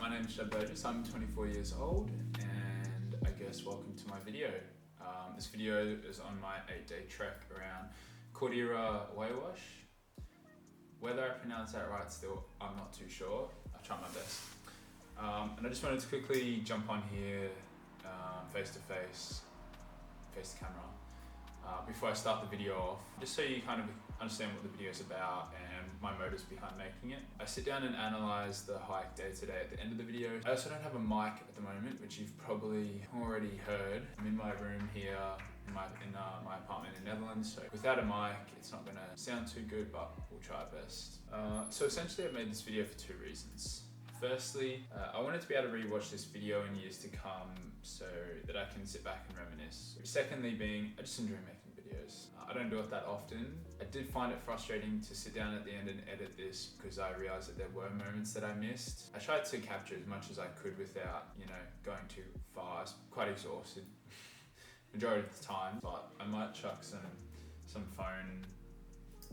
my name is Burgess. I'm 24 years old, and I guess welcome to my video. This video is on my 8-day trek around Cordillera Huayhuash. Whether I pronounce that right still, I'm not too sure. I'll try my best. And I just wanted to quickly jump on here face to camera, before I start the video off, just so you kind of understand what the video is about and my motives behind making it. I sit down and analyze the hike day to day at the end of the video. I also don't have a mic at the moment, which you've probably already heard. I'm in my room here in my apartment in the Netherlands, so without a mic it's not gonna sound too good, but we'll try our best. So essentially I made this video for two reasons. Firstly, I wanted to be able to rewatch this video in years to come so that I can sit back and reminisce. Secondly being, I just enjoy making videos. I don't do it that often. I did find it frustrating to sit down at the end and edit this because I realized that there were moments that I missed. I tried to capture as much as I could without, going too far. I was quite exhausted majority of the time, but I might chuck some phone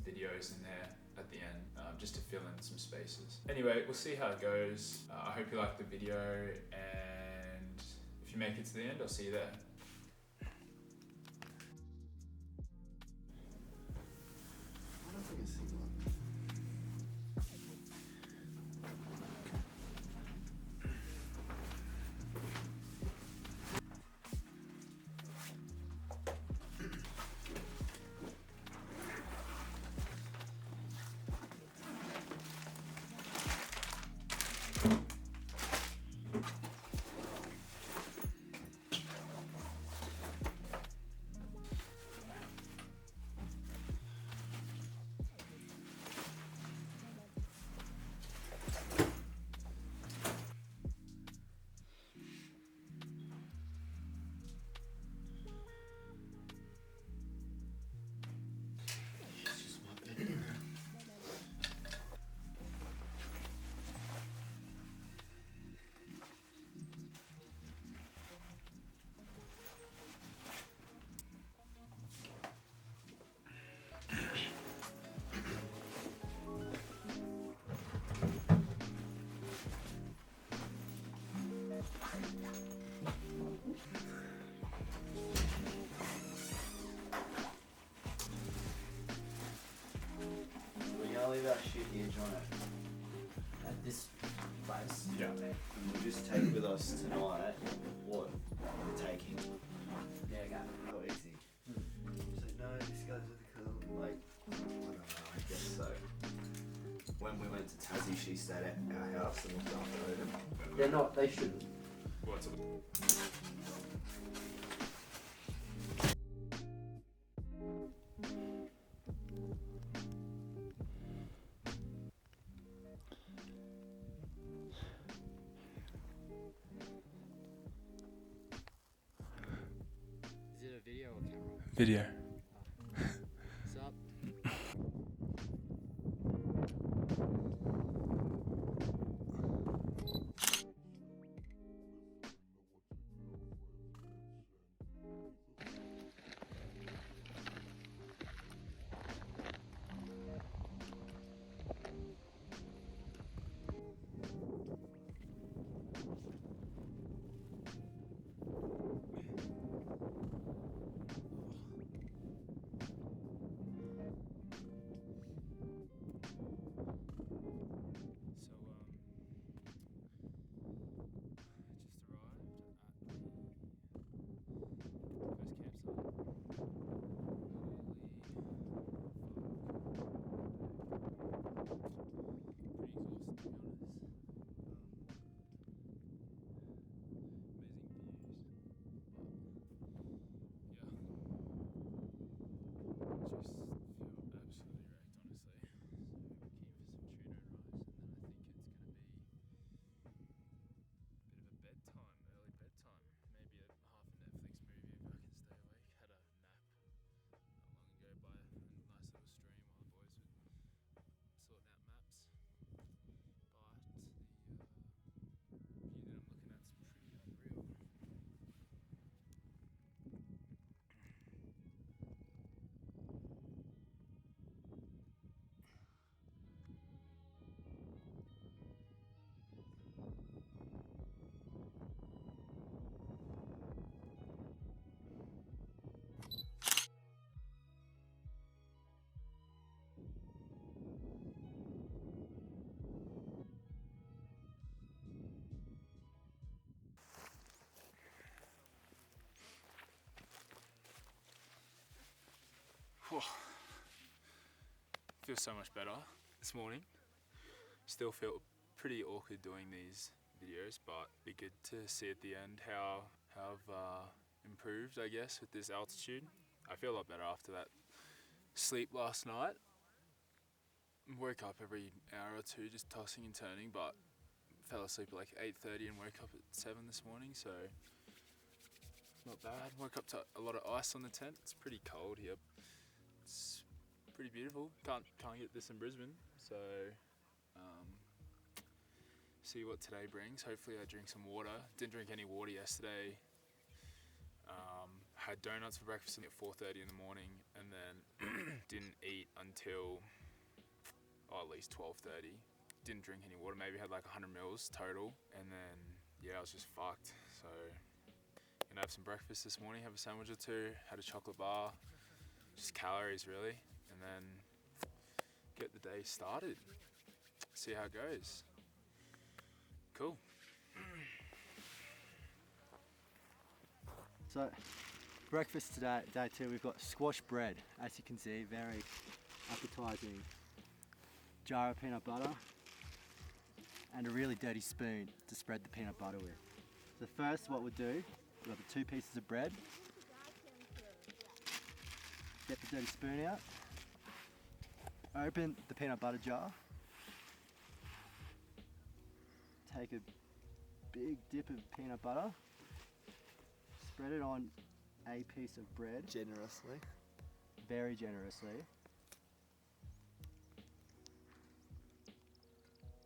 videos in there at the end, just to fill in some spaces. Anyway, we'll see how it goes. I hope you like the video, and if you make it to the end, I'll see you there. I don't think I see one. Leave our shit here, John. At this place? Yeah. And we'll just take with us tonight what we're taking. Yeah, go. Oh, easy. She's like, no, this guy's really cool. I'm like, I don't know, I guess so. When we went to Tassie, she stayed at our house and looked after them. They're not, they shouldn't. What's it? Is it a video or camera? Video. What's up? Feels so much better this morning. Still feel pretty awkward doing these videos, but be good to see at the end how I've improved, I guess, with this altitude. I feel a lot better after that sleep last night. Woke up every hour or two just tossing and turning, but fell asleep at like 8:30 and woke up at 7 this morning, so not bad. Woke up to a lot of ice on the tent. It's pretty cold here. It's pretty beautiful. Can't get this in Brisbane, so see what today brings. Hopefully I drink some water. Didn't drink any water yesterday. Had donuts for breakfast at 4:30 in the morning, and then didn't eat until at least 12:30. Didn't drink any water. Maybe had like 100 mils total, and then yeah, I was just fucked. So gonna have some breakfast this morning. Have a sandwich or two. Had a chocolate bar. Just calories really, and then get the day started. See how it goes. Cool. So, breakfast today, day two, we've got squash bread, as you can see, very appetizing. Jar of peanut butter, and a really dirty spoon to spread the peanut butter with. So first what we'll do, we've got the 2 pieces of bread. Get the dirty spoon out. Open the peanut butter jar. Take a big dip of peanut butter. Spread it on a piece of bread. Generously. Very generously.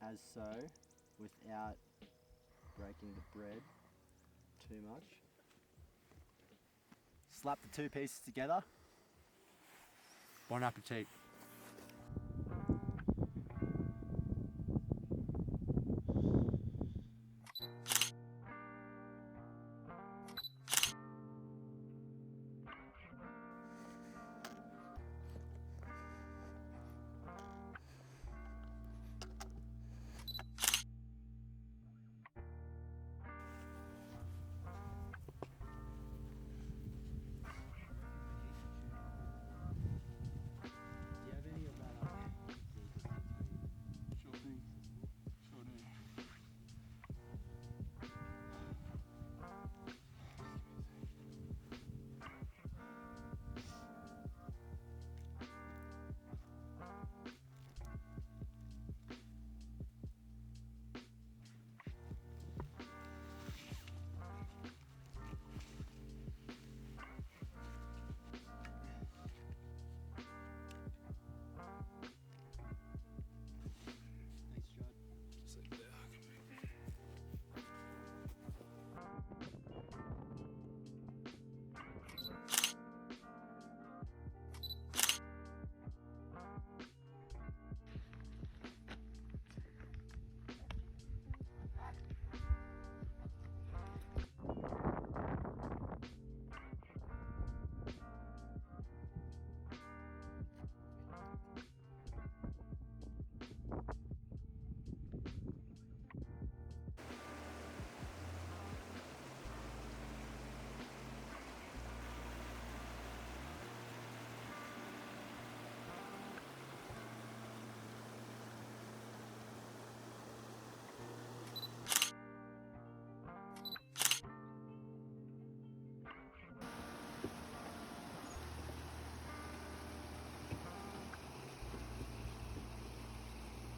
As so, without breaking the bread too much. Slap the 2 pieces together. Bon appetit.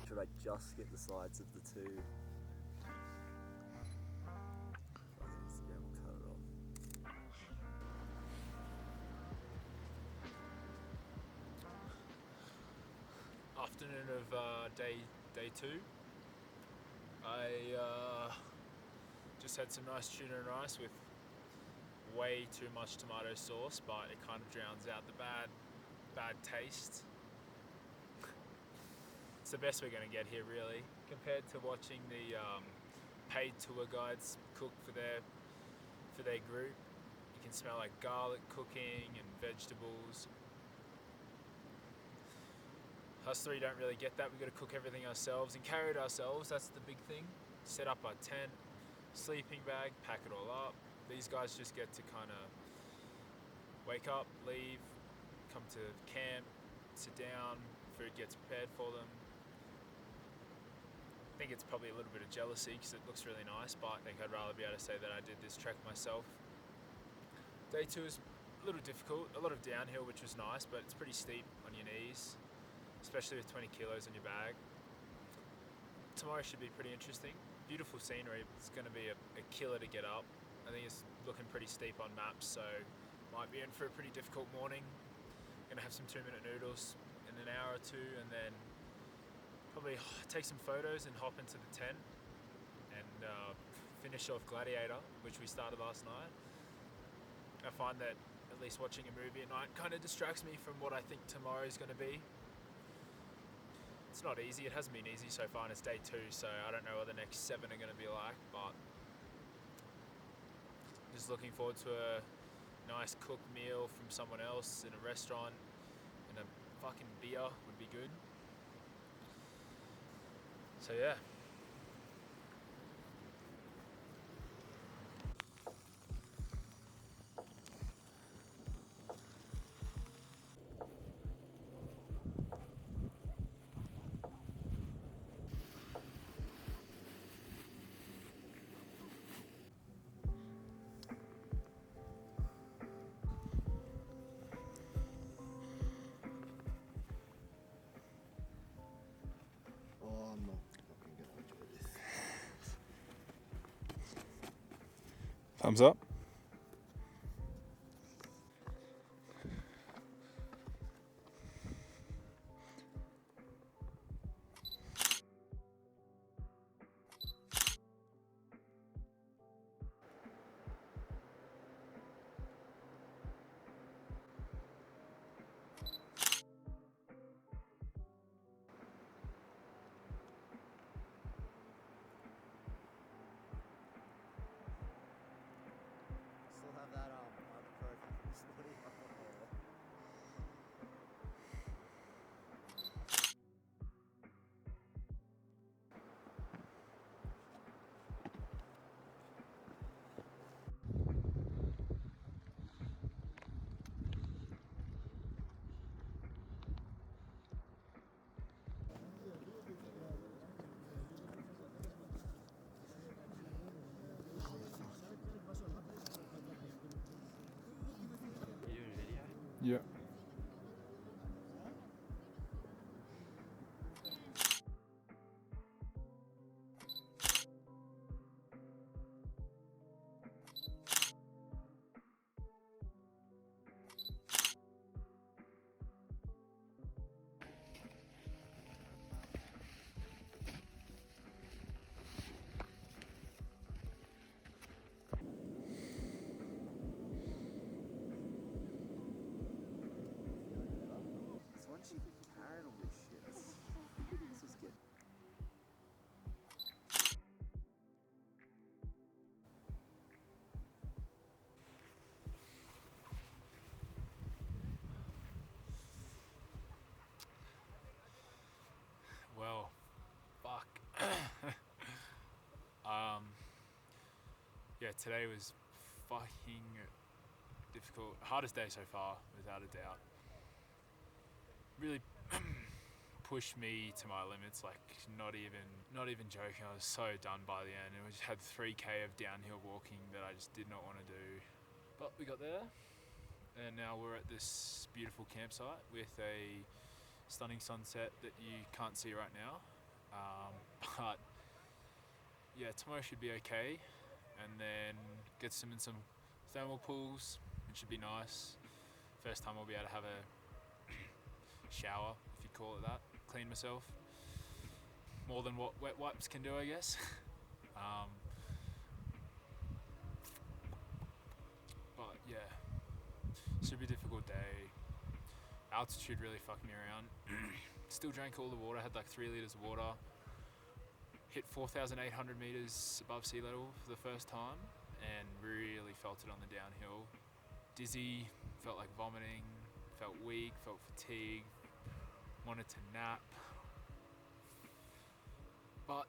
Should I just get the sides of the 2? Instagram will cut it off. Afternoon of day 2. I just had some nice tuna and rice with way too much tomato sauce, but it kind of drowns out the bad taste. It's the best we're going to get here, really, compared to watching the paid tour guides cook for their group. You can smell like garlic cooking and vegetables. Us 3 don't really get that. We've got to cook everything ourselves and carry it ourselves. That's the big thing. Set up our tent, sleeping bag, pack it all up. These guys just get to kind of wake up, leave, come to camp, sit down, food gets prepared for them. I think it's probably a little bit of jealousy because it looks really nice, but I think I'd rather be able to say that I did this trek myself. Day 2 is a little difficult, a lot of downhill, which was nice, but it's pretty steep on your knees, especially with 20 kilos on your bag. Tomorrow should be pretty interesting. Beautiful scenery. It's going to be a killer to get up. I think it's looking pretty steep on maps, so might be in for a pretty difficult morning. Going to have some 2-minute noodles in an hour or two, and then probably take some photos and hop into the tent and finish off Gladiator, which we started last night. I find that at least watching a movie at night kind of distracts me from what I think tomorrow is going to be. It's not easy, it hasn't been easy so far, and it's day 2, so I don't know what the next 7 are going to be like, but just looking forward to a nice cooked meal from someone else in a restaurant, and a fucking beer would be good. So yeah. Oh, I'm not fucking gonna enjoy this. Thumbs up. Still have that ibuprofen from this morning. You doing a video? Yeah. So once you get carried on this shit, this is good. Well, fuck. Yeah, today was fucking difficult. Hardest day so far, without a doubt. Really pushed me to my limits, like not even joking. I was so done by the end, and we just had 3k of downhill walking that I just did not want to do. But we got there, and now we're at this beautiful campsite with a stunning sunset that you can't see right now. But yeah, tomorrow should be okay, and then get some in some thermal pools. It should be nice. First time I'll be able to have a shower, if you call it that, clean myself. More than what wet wipes can do, I guess. But yeah, should be a difficult day. Altitude really fucked me around. Still drank all the water, had like 3 liters of water. Hit 4,800 meters above sea level for the first time, and really felt it on the downhill. Dizzy, felt like vomiting, felt weak, felt fatigued, wanted to nap. But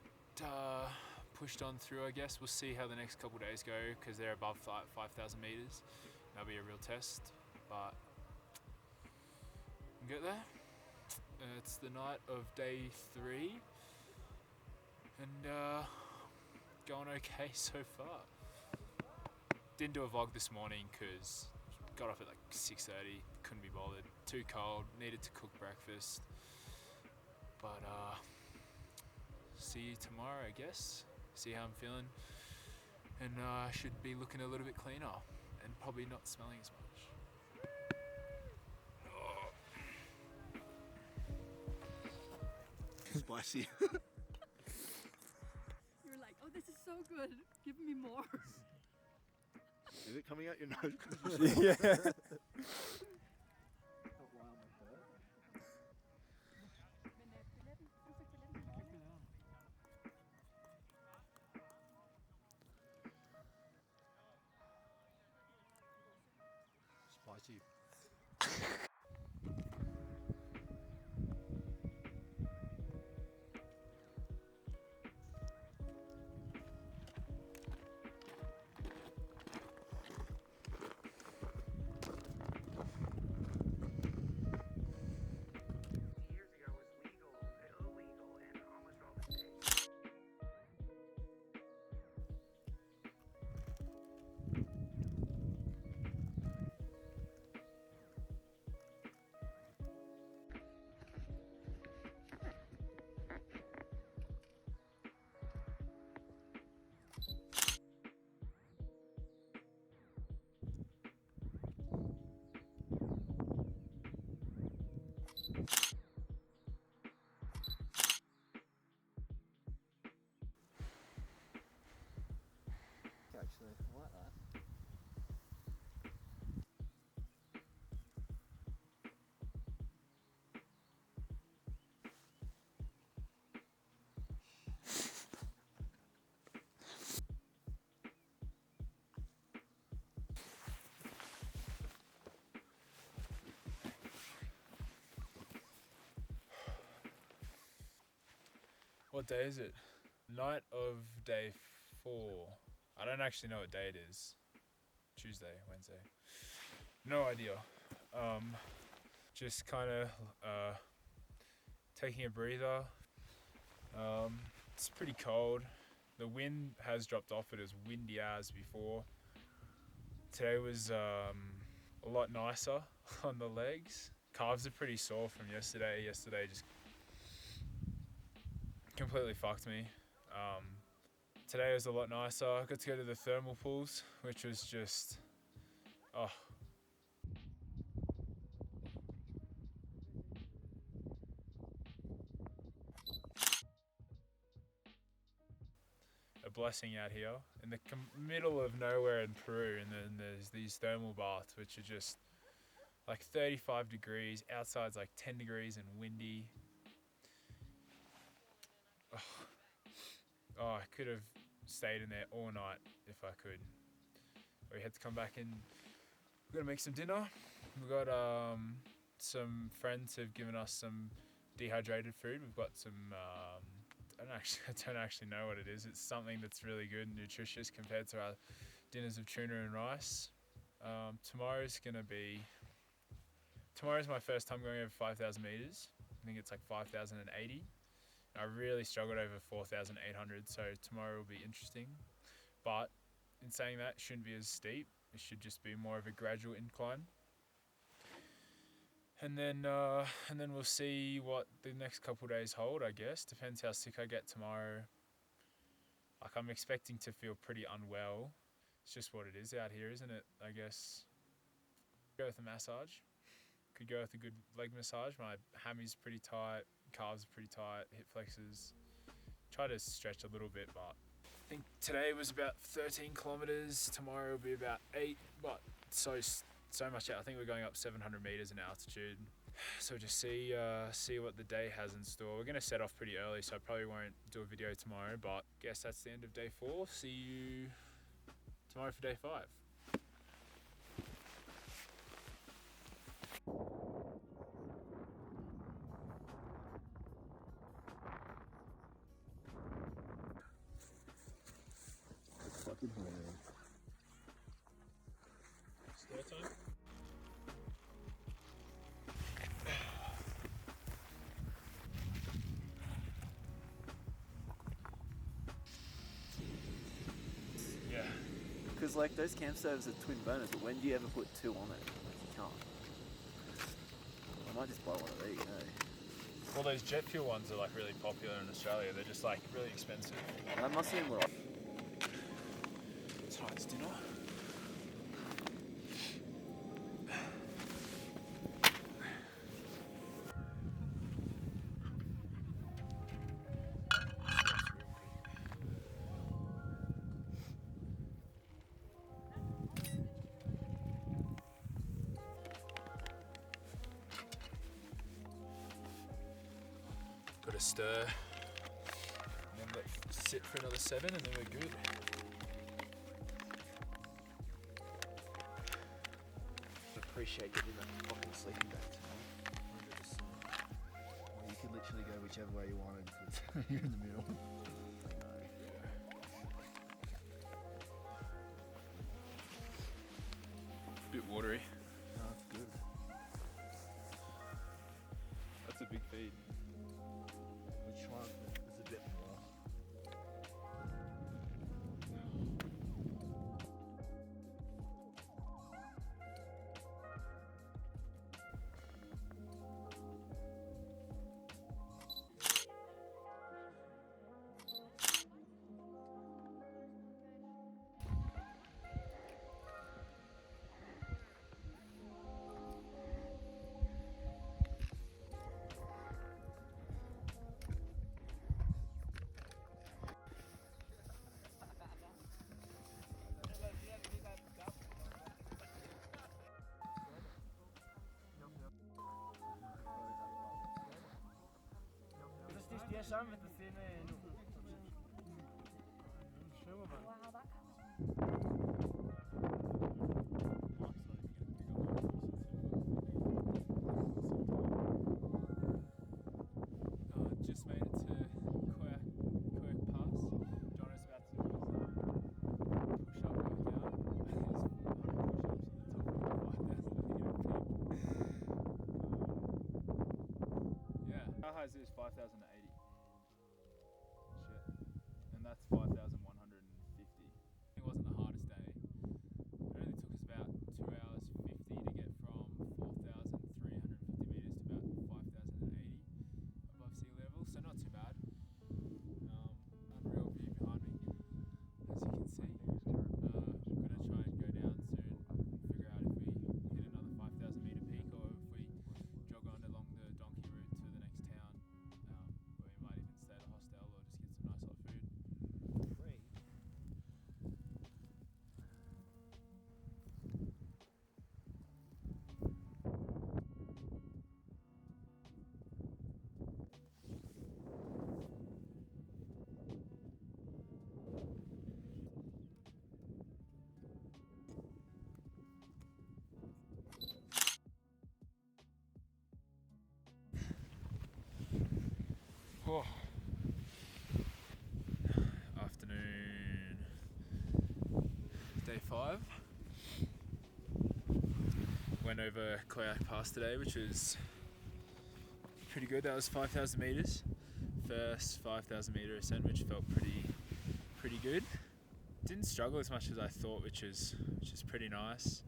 pushed on through, I guess. We'll see how the next couple of days go, because they're above 5,000 meters. That'll be a real test. But get there. It's the night of day 3 and going okay so far. Didn't do a vlog this morning because got off at like 6:30, couldn't be bothered, too cold, needed to cook breakfast. But see you tomorrow, I guess. See how I'm feeling, and I should be looking a little bit cleaner and probably not smelling as much. Spicy. You're like, oh, this is so good. Give me more. Is it coming out your nose? Yeah. Spicy. Actually, I like that. What day is it? Night of day 4. I don't actually know what day it is. Tuesday, Wednesday. No idea. Just kind of taking a breather. It's pretty cold. The wind has dropped off. It was windy as before. Today was a lot nicer on the legs. Calves are pretty sore from yesterday. Yesterday just completely fucked me. Today was a lot nicer. I got to go to the thermal pools, which was just, a blessing out here in the middle of nowhere in Peru. And then there's these thermal baths, which are just like 35 degrees. Outside's like 10 degrees and windy. Oh, I could have stayed in there all night if I could. We had to come back in. We're gonna make some dinner. We've got some friends have given us some dehydrated food. We've got some I don't actually know what it is. It's something that's really good and nutritious compared to our dinners of tuna and rice. Tomorrow's my first time going over 5,000 meters. I think it's like 5,080. I really struggled over 4,800, so tomorrow will be interesting. But in saying that, it shouldn't be as steep. It should just be more of a gradual incline. And then we'll see what the next couple days hold, I guess. Depends how sick I get tomorrow. Like, I'm expecting to feel pretty unwell. It's just what it is out here, isn't it? I guess. Go with a massage. Could go with a good leg massage. My hammy's pretty tight, calves are pretty tight, hip flexors. Try to stretch a little bit, but I think today was about 13 kilometers. Tomorrow will be about 8, but so much out. I think we're going up 700 meters in altitude. So just see what the day has in store. We're gonna set off pretty early, so I probably won't do a video tomorrow, but I guess that's the end of day 4. See you tomorrow for day 5. Fucking hungry. Spare time? Because like those camp stoves are twin burners, but when do you ever put two on it? Like you can't. I might just buy one of these, Well, those jet fuel ones are like really popular in Australia. They're just like really expensive. That must seem what Tonight's dinner. Got to stir, and then let it sit for another 7, and then we're good. appreciate getting that fucking sleeping bag tonight. 100%. Well, you could literally go whichever way you wanted because you're in the middle. I know. Bit watery. No, it's good. That's a big feed. Which one is a bit more? Wow, that Just made it to Quartehuain Pass. John is about to do his push-up workout. His push-ups on the top of the 5,000 meter peak. Yeah, how high is this? 5,080. Shit. And that's 5,150. It wasn't the hardest day. It only took us about 2 hours 50 to get from 4,350 meters to about 5,080 above sea level, so not too bad. Unreal view behind me, as you can see. I'm gonna try and go down soon, figure out if we hit another 5,000 meter peak or if we jog on along the donkey route to the next town, where we might even stay at a hostel or just get some nice hot food. Oh. Afternoon, day 5. Went over Quartehuain Pass today, which was pretty good. That was 5,000 meters. First 5,000 meter ascent, which felt pretty good. Didn't struggle as much as I thought, which is pretty nice.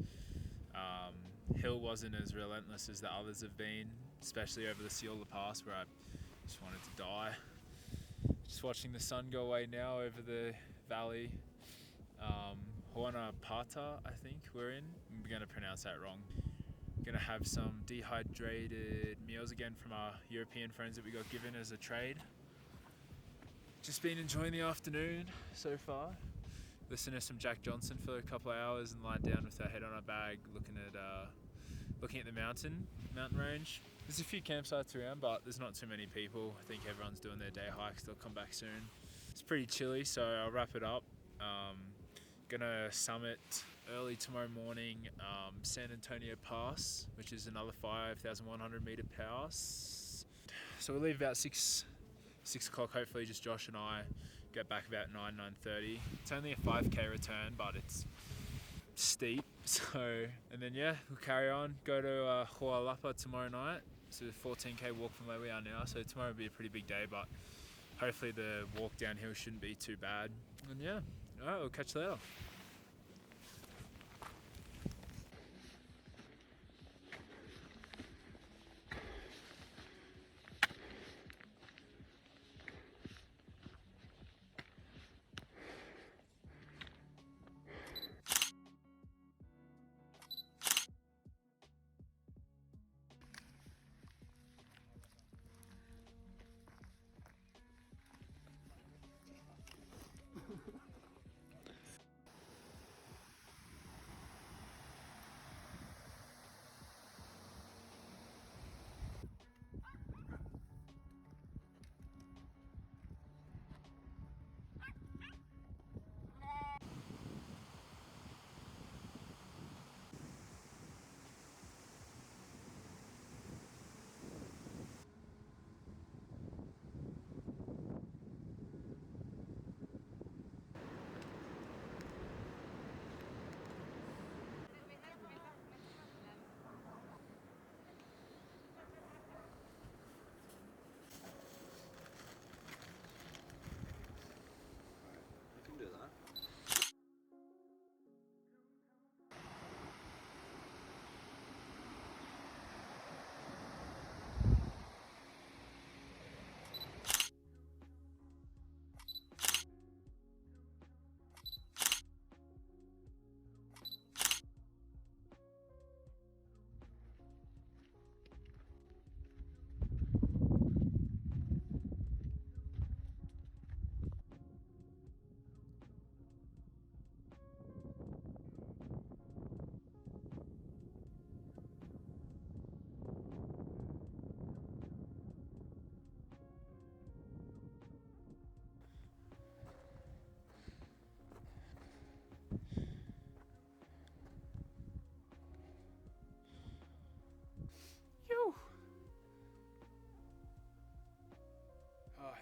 Hill wasn't as relentless as the others have been, especially over the Llamac Pass where I just wanted to die. Just watching the sun go away now over the valley. Guanacpatay, I think we're in. I'm going to pronounce that wrong. Going to have some dehydrated meals again from our European friends that we got given as a trade. Just been enjoying the afternoon so far. Listening to some Jack Johnson for a couple of hours and lying down with our head on our bag, looking at the mountain range. There's a few campsites around, but there's not too many people. I think everyone's doing their day hikes. They'll come back soon. It's pretty chilly, so I'll wrap it up. Gonna summit early tomorrow morning, San Antonio Pass, which is another 5,100 meter pass. So we'll leave about 6 o'clock. Hopefully, just Josh and I get back about 9:30. It's only a 5k return, but it's steep. So, and then yeah, we'll carry on. Go to Huayllapa tomorrow night. So 14k walk from where we are now. So tomorrow will be a pretty big day, but hopefully the walk downhill shouldn't be too bad. And yeah, alright, we'll catch you later.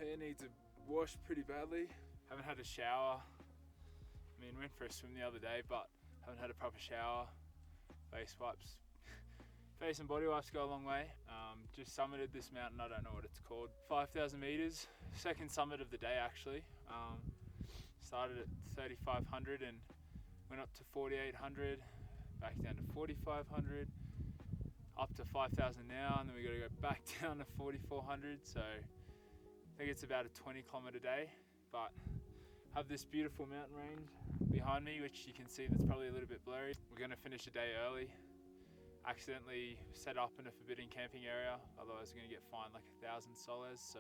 hair needs a wash pretty badly. Haven't had a shower. I mean, went for a swim the other day, but haven't had a proper shower. Face wipes. Face and body wipes go a long way. Just summited this mountain, I don't know what it's called. 5,000 meters, second summit of the day actually. Started at 3,500 and went up to 4,800, back down to 4,500, up to 5,000 now, and then we got to go back down to 4,400. So I think it's about a 20-kilometer day, but have this beautiful mountain range behind me, which you can see that's probably a little bit blurry. We're going to finish a day early. Accidentally set up in a forbidden camping area, otherwise we're going to get fined like 1,000 soles. So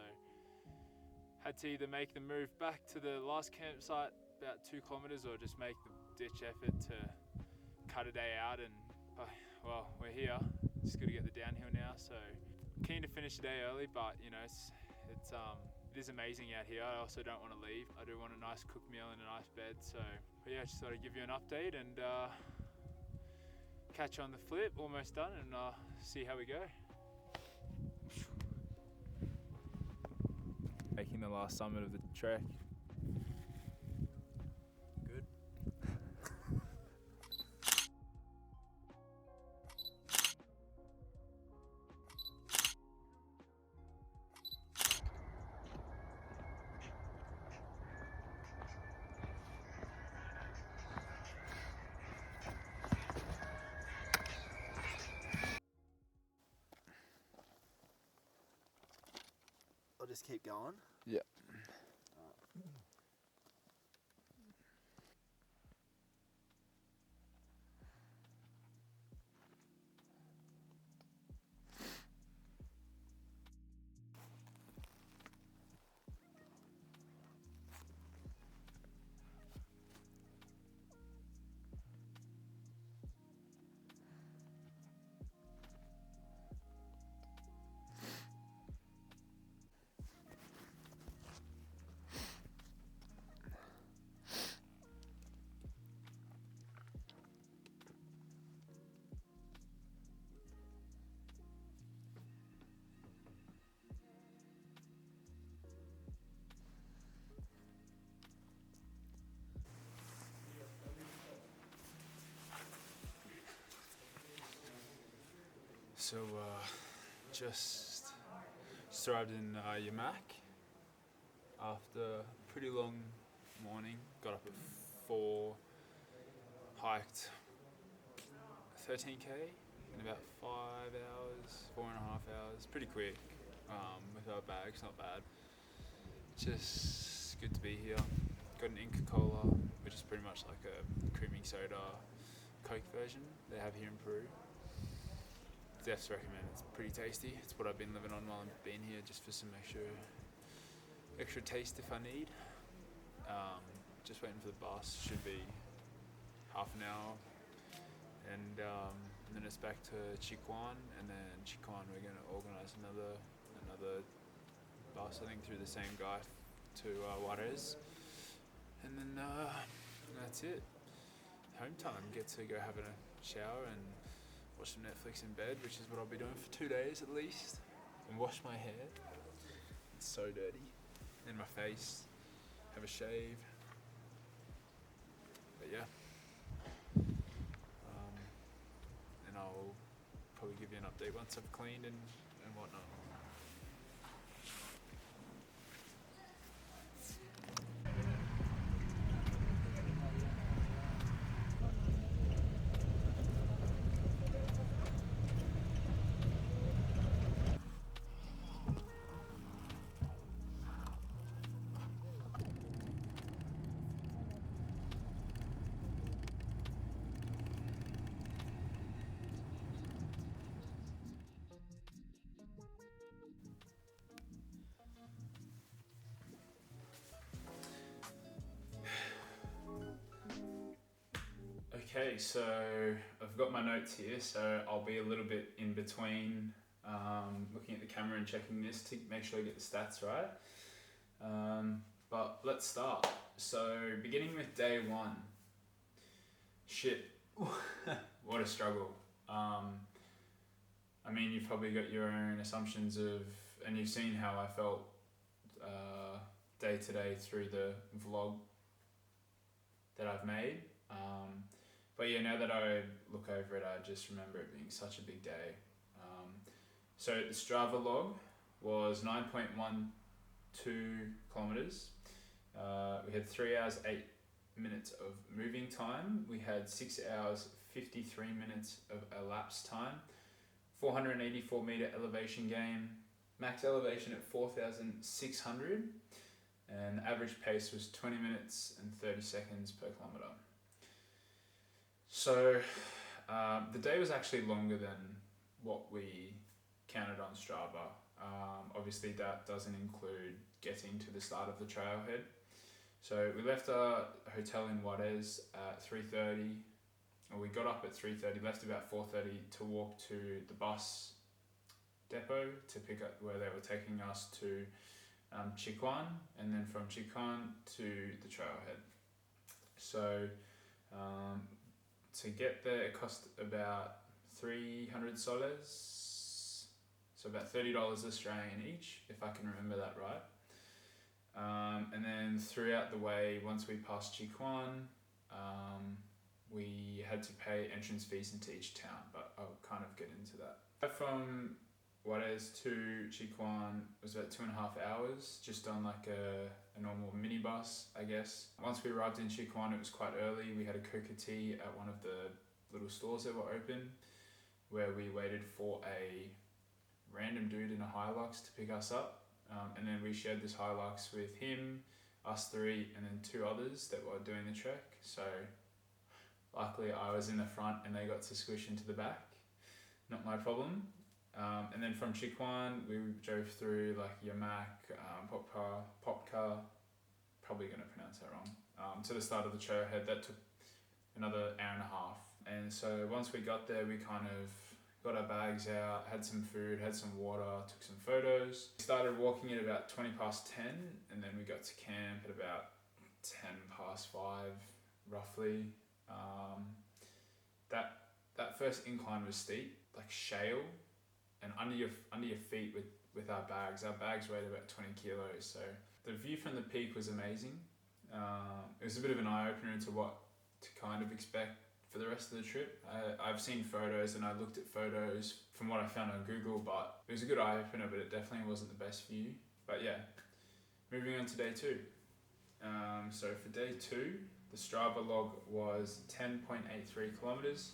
had to either make the move back to the last campsite about 2 kilometers or just make the ditch effort to cut a day out. And well, we're here, just got to get the downhill now. So keen to finish the day early, but you know, it is amazing out here. I also don't want to leave. I do want a nice cooked meal and a nice bed. So but yeah, just thought I'd give you an update and catch you on the flip. Almost done, and see how we go. Making the last summit of the trek. Good. I'll just keep going. Yeah. So just arrived in Llamac after a pretty long morning. Got up at 4, hiked 13k in about 5 hours, 4.5 hours. Pretty quick with our bags, not bad. Just good to be here. Got an Inca Cola, which is pretty much like a creaming soda Coke version they have here in Peru. Def's recommend. It's pretty tasty. It's what I've been living on while I've been here, just for some extra taste if I need. Just waiting for the bus. Should be half an hour, and then it's back to Chiquan, and then Chiquan we're going to organise another bus. I think through the same guy to Juarez, and then that's it. Home time. Get to go have a shower and watch some Netflix in bed, which is what I'll be doing for 2 days at least, and wash my hair. It's so dirty. And my face. Have a shave. But yeah. And I'll probably give you an update once I've cleaned and whatnot. Okay, so I've got my notes here, so I'll be a little bit in between looking at the camera and checking this to make sure I get the stats right. But let's start. So beginning with day 1. Shit, what a struggle. I mean, you've probably got your own assumptions of, and you've seen how I felt day to day through the vlog that I've made. But yeah, now that I look over it, I just remember it being such a big day. So the Strava log was 9.12 kilometers. We had 3 hours 8 minutes of moving time. We had 6 hours 53 minutes of elapsed time. 484 meter elevation gain. Max elevation at 4,600. And the average pace was 20 minutes and 30 seconds per kilometer. So the day was actually longer than what we counted on Strava. Obviously that doesn't include getting to the start of the trailhead. So we left our hotel in Juarez at 3:30, or we got up at 3:30, left about 4:30 to walk to the bus depot to pick up where they were taking us to Chiquan, and then from Chiquan to the trailhead. So to get there it cost about 300 soles, so about $30 Australian each, if I can remember that right. And then throughout the way, once we passed Chiquan, we had to pay entrance fees into each town, but I'll kind of get into that. From Juarez to Chiquan was about 2.5 hours, just on like a normal minibus, I guess. Once we arrived in Chiquan, it was quite early. We had a coca tea at one of the little stores that were open, where we waited for a random dude in a Hilux to pick us up. And then we shared this Hilux with him, us three, and then 2 others that were doing the trek. So luckily I was in the front and they got to squish into the back. Not my problem. And then from Chiquan, we drove through like Llamac, Popka, probably going to pronounce that wrong, to the start of the trailhead. That took another hour and a half. And so once we got there, we kind of got our bags out, had some food, had some water, took some photos. We started walking at about 20 past 10, and then we got to camp at about 10 past 5, roughly. That first incline was steep, like shale, and under your feet with our bags. Our bags weighed about 20 kilos, so the view from the peak was amazing. It was a bit of an eye-opener into what to kind of expect for the rest of the trip. I've seen photos and I looked at photos from what I found on Google, but it was a good eye-opener, but it definitely wasn't the best view. But yeah, moving on to day 2. So for day 2, the Strava log was 10.83 kilometers.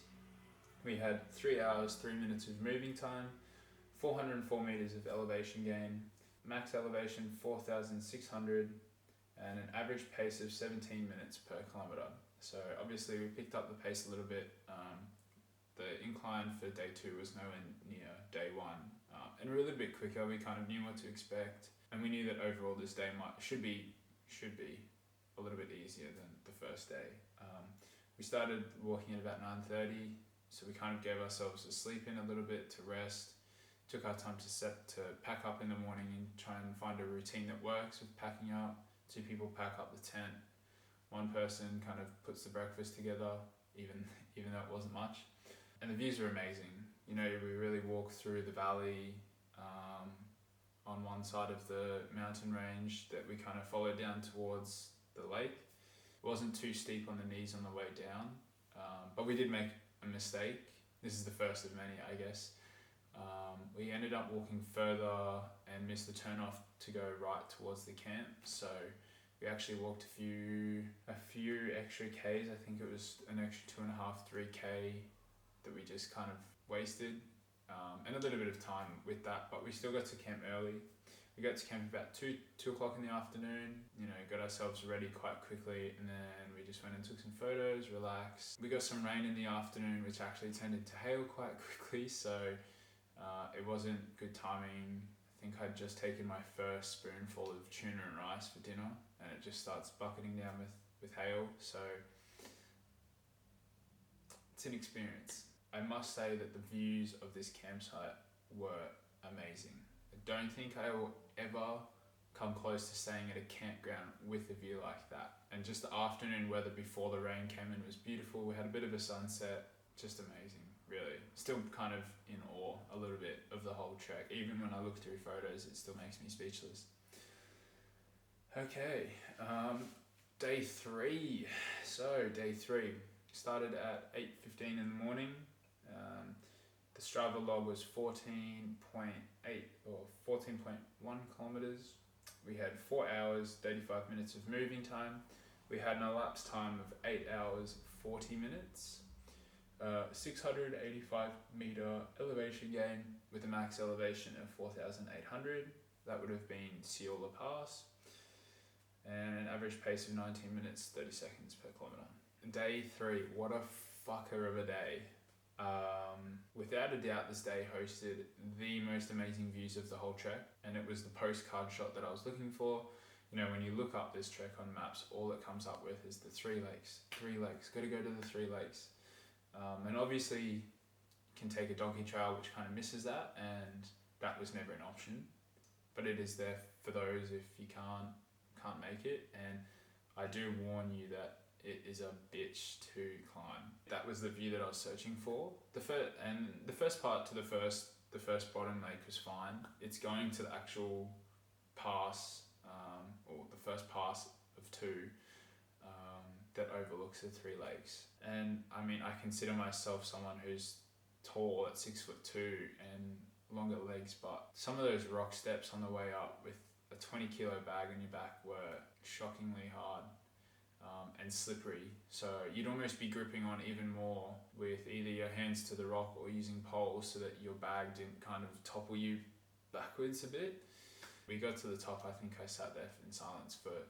We had 3 hours 3 minutes of moving time, 404 meters of elevation gain, max elevation 4,600, and an average pace of 17 minutes per kilometer. So obviously we picked up the pace a little bit. The incline for day 2 was nowhere near day 1, and we were a little bit quicker. We kind of knew what to expect, and we knew that overall this day should be a little bit easier than the first day. We started walking at about 9:30, so we kind of gave ourselves a sleep in a little bit to rest. Took our time to pack up in the morning and try and find a routine that works with packing up. 2 people pack up the tent. 1 person kind of puts the breakfast together, even though it wasn't much. And the views are amazing. You know, we really walked through the valley on one side of the mountain range that we kind of followed down towards the lake. It wasn't too steep on the knees on the way down, but we did make a mistake. This is the first of many, I guess. We ended up walking further and missed the turnoff to go right towards the camp. So we actually walked a few extra Ks. I think it was an extra 2.5, 3K that we just kind of wasted, and a little bit of time with that, but we still got to camp early. We got to camp about 2 o'clock in the afternoon, got ourselves ready quite quickly, and then we just went and took some photos, relaxed. We got some rain in the afternoon, which actually turned into hail quite quickly, so it wasn't good timing. I think I'd just taken my first spoonful of tuna and rice for dinner, and it just starts bucketing down with hail, so it's an experience. I must say that the views of this campsite were amazing. I don't think I will ever come close to staying at a campground with a view like that. And just the afternoon weather before the rain came in was beautiful. We had a bit of a sunset, just amazing, really. Still kind of in awe a little bit of the whole trek. Even when I look through photos, it still makes me speechless. Okay, day 3. So day 3 started at 8:15 in the morning. The Strava log was 14.8 or 14.1 kilometers. We had 4 hours 35 minutes of moving time. We had an elapsed time of 8 hours 40 minutes. 685 meter elevation gain with a max elevation of 4,800. That would have been Llamac Pass. And an average pace of 19 minutes 30 seconds per kilometer. Day 3, what a fucker of a day. Without a doubt, this day hosted the most amazing views of the whole trek, and it was the postcard shot that I was looking for. You know, when you look up this trek on maps, all it comes up with is the 3 lakes. 3 lakes, gotta go to the 3 lakes. And obviously you can take a donkey trail, which kind of misses that, and that was never an option. But it is there for those if you can't make it, and I do warn you that it is a bitch to climb. That was the view that I was searching for. The first part to the first bottom lake was fine. It's going to the actual pass, or the first pass of 2, that overlooks the 3 lakes. And I mean, I consider myself someone who's tall at 6'2" and longer legs, but some of those rock steps on the way up with a 20 kilo bag on your back were shockingly hard. And slippery, so you'd almost be gripping on even more with either your hands to the rock or using poles so that your bag didn't kind of topple you backwards a bit. We got to the top. I think I sat there in silence for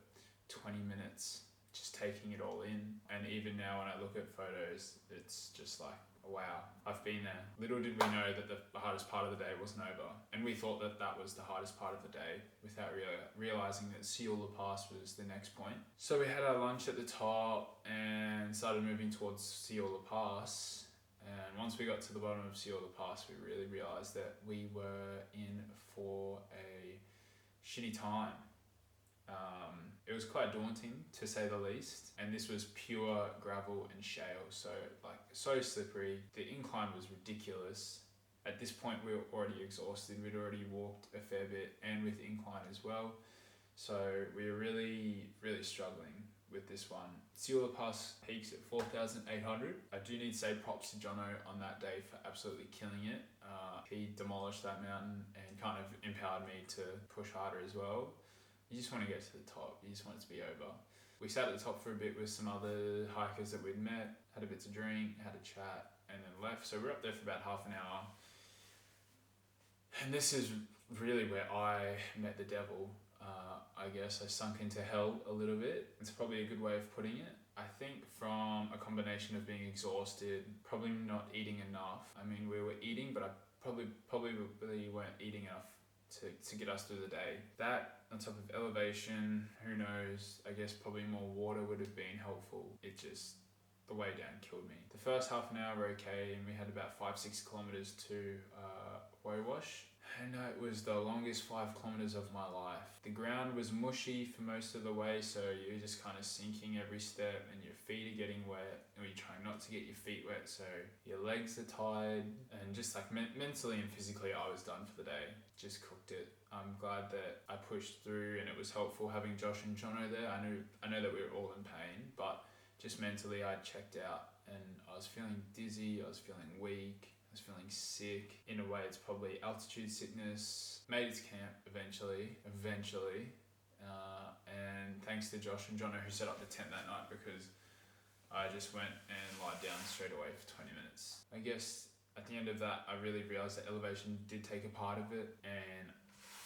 20 minutes just taking it all in, and even now when I look at photos, it's just like, wow, I've been there. Little did we know that the hardest part of the day wasn't over, and we thought that that was the hardest part of the day without realizing that Llamac Pass was the next point. So we had our lunch at the top and started moving towards Llamac Pass, and once we got to the bottom of Llamac Pass, we really realized that we were in for a shitty time. It was quite daunting, to say the least, and this was pure gravel and shale, so slippery. The incline was ridiculous. At this point we were already exhausted, we'd already walked a fair bit, and with incline as well, so we were really struggling with this one. Llamac Pass peaks at 4,800. I do need to say props to Jono on that day for absolutely killing it. He demolished that mountain and kind of empowered me to push harder as well. You just want to get to the top, you just want it to be over. We sat at the top for a bit with some other hikers that we'd met, had a bit to drink, had a chat, and then left. So we were up there for about half an hour. And this is really where I met the devil. I guess I sunk into hell a little bit. It's probably a good way of putting it. I think from a combination of being exhausted, probably not eating enough. I mean, we were eating, but I probably weren't eating enough to get us through the day. That on top of elevation, who knows, I guess probably more water would have been helpful. The way down killed me. The first half an hour were okay, and we had about 5-6 kilometers to Huayhuash, and it was the longest 5 kilometers of my life. The ground was mushy for most of the way, so you're just kind of sinking every step, and your feet are getting wet, or you're trying not to get your feet wet, so your legs are tired, and just like mentally and physically I was done for the day. Just cooked it. I'm glad that I pushed through, and it was helpful having Josh and Jono there. I know that we were all in pain, but just mentally I'd checked out, and I was feeling dizzy, I was feeling weak, I was feeling sick. In a way it's probably altitude sickness. Made it to camp eventually, and thanks to Josh and Jono who set up the tent that night, because I just went and lied down straight away for 20 minutes. I guess at the end of that I really realised that elevation did take a part of it, and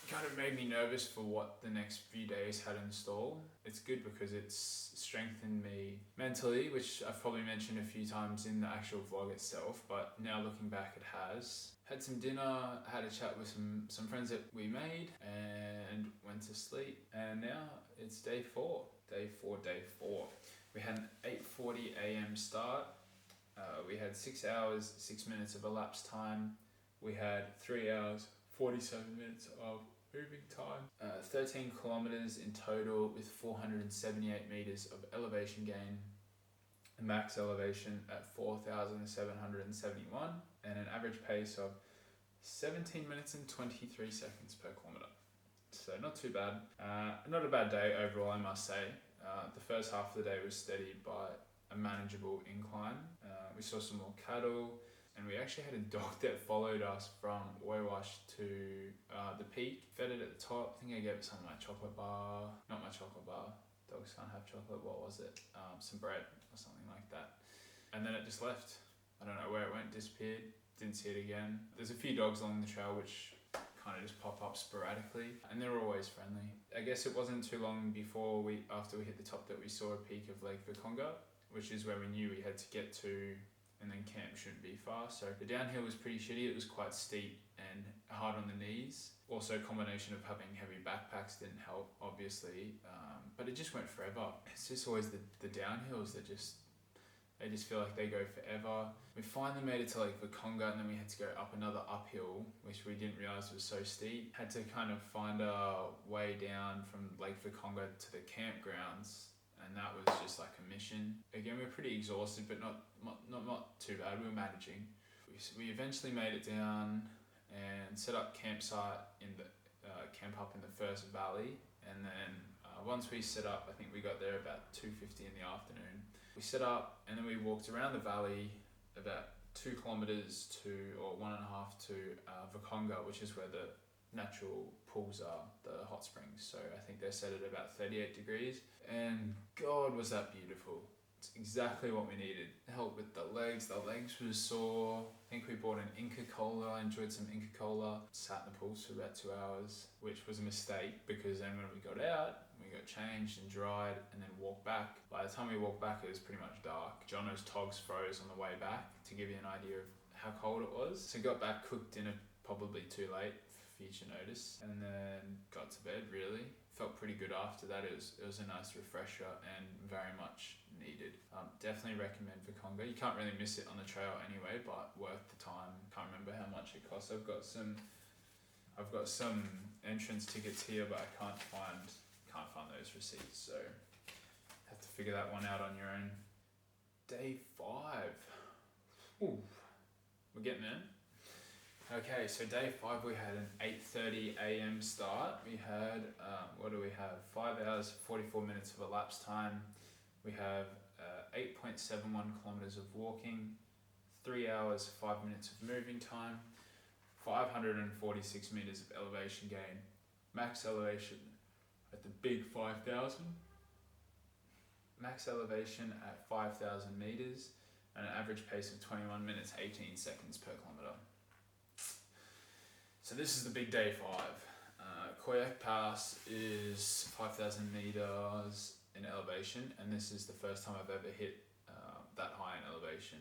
kind of made me nervous for what the next few days had in store. It's good because it's strengthened me mentally, which I've probably mentioned a few times in the actual vlog itself, but now looking back it has. Had some dinner, had a chat with some friends that we made, and went to sleep, and now it's day 4. Day 4. We had an 8:40 a.m. start. We had 6 hours, 6 minutes of elapsed time. We had 3 hours, 47 minutes of moving time. 13 kilometers in total with 478 meters of elevation gain. A max elevation at 4,771 and an average pace of 17 minutes and 23 seconds per kilometer. So not too bad. Not a bad day overall, I must say. The first half of the day was steady but a manageable incline. We saw some more cattle, and we actually had a dog that followed us from Huayhuash to the peak. Fed it at the top. I think I gave it some of my chocolate bar. Not my chocolate bar. Dogs can't have chocolate. What was it? Some bread or something like that. And then it just left. I don't know where it went, disappeared. Didn't see it again. There's a few dogs along the trail which kind of just pop up sporadically, and they're always friendly. I guess it wasn't too long after we hit the top that we saw a peak of Lake Viconga, which is where we knew we had to get to, and then camp shouldn't be far. So the downhill was pretty shitty. It was quite steep and hard on the knees. Also, a combination of having heavy backpacks didn't help, obviously, but it just went forever. It's just always the downhills that they just feel like they go forever. We finally made it to Lake Viconga, and then we had to go up another uphill, which we didn't realise was so steep. Had to kind of find our way down from Lake Viconga to the campgrounds, and that was just like a mission. Again, we were pretty exhausted, but not too bad. We were managing. We eventually made it down and set up campsite in the camp up in the first valley, and then once we set up, I think we got there about 2:50 in the afternoon. We set up, and then we walked around the valley about 2 kilometers or 1.5 to Viconga, which is where the natural pools are, the hot springs. So I think they're set at about 38 degrees, and God, was that beautiful. It's exactly what we needed. It helped with the legs were sore. I think we bought an Inca Cola. I enjoyed some Inca Cola. Sat in the pools for about 2 hours, which was a mistake, because then when we got out, we got changed and dried and then walked back. By the time we walked back, it was pretty much dark. Jono's togs froze on the way back, to give you an idea of how cold it was. So got back, cooked dinner probably too late for future notice, and then got to bed really. Felt pretty good after that. It was a nice refresher and very much needed. Definitely recommend Viconga. You can't really miss it on the trail anyway, but worth the time. Can't remember how much it costs. I've got some entrance tickets here, but I can't find those receipts, so have to figure that one out on your own. Day 5. Ooh, we're getting there. Okay, so day 5 we had an 8:30 a.m. start. We had, 5 hours, 44 minutes of elapsed time. We have 8.71 kilometers of walking, 3 hours, 5 minutes of moving time, 546 meters of elevation gain, max elevation at the big 5,000, max elevation at 5,000 meters, and an average pace of 21 minutes, 18 seconds per kilometer. So this is the big day 5. Quartehuain Pass is 5,000 meters in elevation, and this is the first time I've ever hit that high in elevation.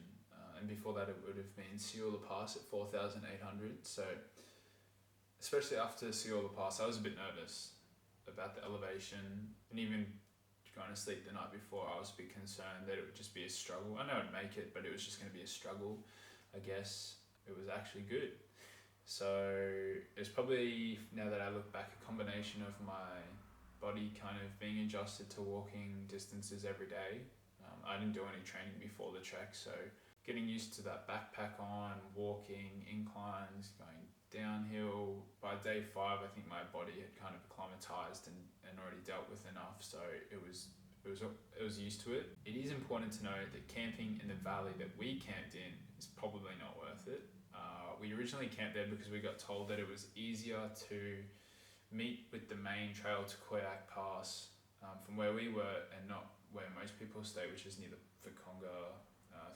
And before that, it would have been Llamac Pass at 4,800. So, especially after Llamac Pass, I was a bit nervous about the elevation, and even going to sleep the night before, I was a bit concerned that it would just be a struggle. I know I'd make it, but it was just going to be a struggle. I guess it was actually good. So it's probably, now that I look back, a combination of my body kind of being adjusted to walking distances every day. I didn't do any training before the trek, so getting used to that backpack on, walking, inclines, going downhill. By day 5, I think my body had kind of acclimatized and already dealt with enough, so it was used to it. It is important to know that camping in the valley that we camped in is probably not worth it. We originally camped there because we got told that it was easier to meet with the main trail to Quartehuain Pass from where we were, and not where most people stay, which is near the Viconga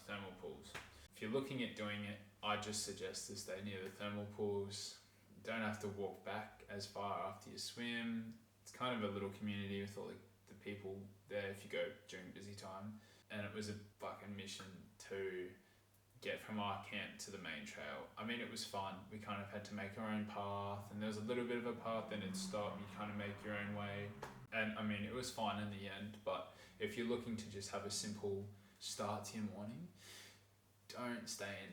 thermal pools. If you're looking at doing it, I just suggest to stay near the thermal pools. You don't have to walk back as far after you swim. It's kind of a little community with all the people there if you go during busy time. And it was a fucking mission to get from our camp to the main trail. I mean, it was fun. We kind of had to make our own path, and there was a little bit of a path, then it'd stop, you kind of make your own way. And I mean, it was fun in the end, but if you're looking to just have a simple start to your morning, don't stay in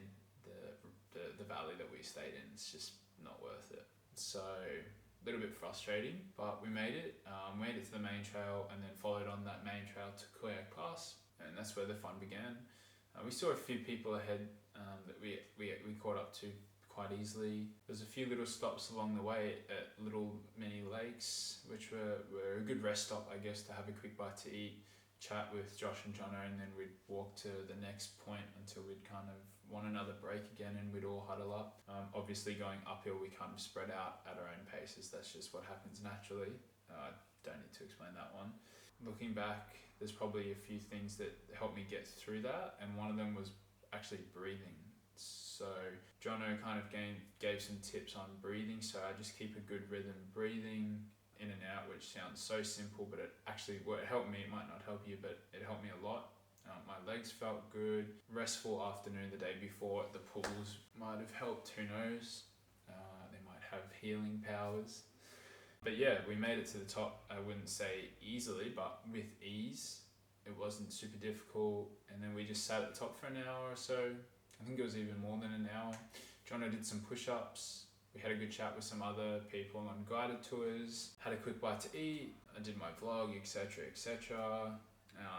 the valley that we stayed in. It's just not worth it. So a little bit frustrating, but we made it. Made it to the main trail, and then followed on that main trail to Quartehuain Pass, and that's where the fun began. We saw a few people ahead that we caught up to quite easily. There's a few little stops along the way at little mini lakes, which were a good rest stop, I guess, to have a quick bite to eat, chat with Josh and Jono, and then we'd walk to the next point until we'd kind of want another break again, and we'd all huddle up. Obviously going uphill, we kind of spread out at our own paces. That's just what happens naturally. Don't need to explain that one. Looking back, there's probably a few things that helped me get through that, and one of them was actually breathing. So Jono kind of gave some tips on breathing, so I just keep a good rhythm breathing in and out, which sounds so simple, but it helped me. It might not help you, but it helped me a lot. My legs felt good. Restful afternoon the day before at the pools might have helped, who knows. They might have healing powers. But yeah, we made it to the top. I wouldn't say easily, but with ease. It wasn't super difficult. And then we just sat at the top for an hour or so. I think it was even more than an hour. Jono did some push-ups. We had a good chat with some other people on guided tours. Had a quick bite to eat. I did my vlog, etc, etc.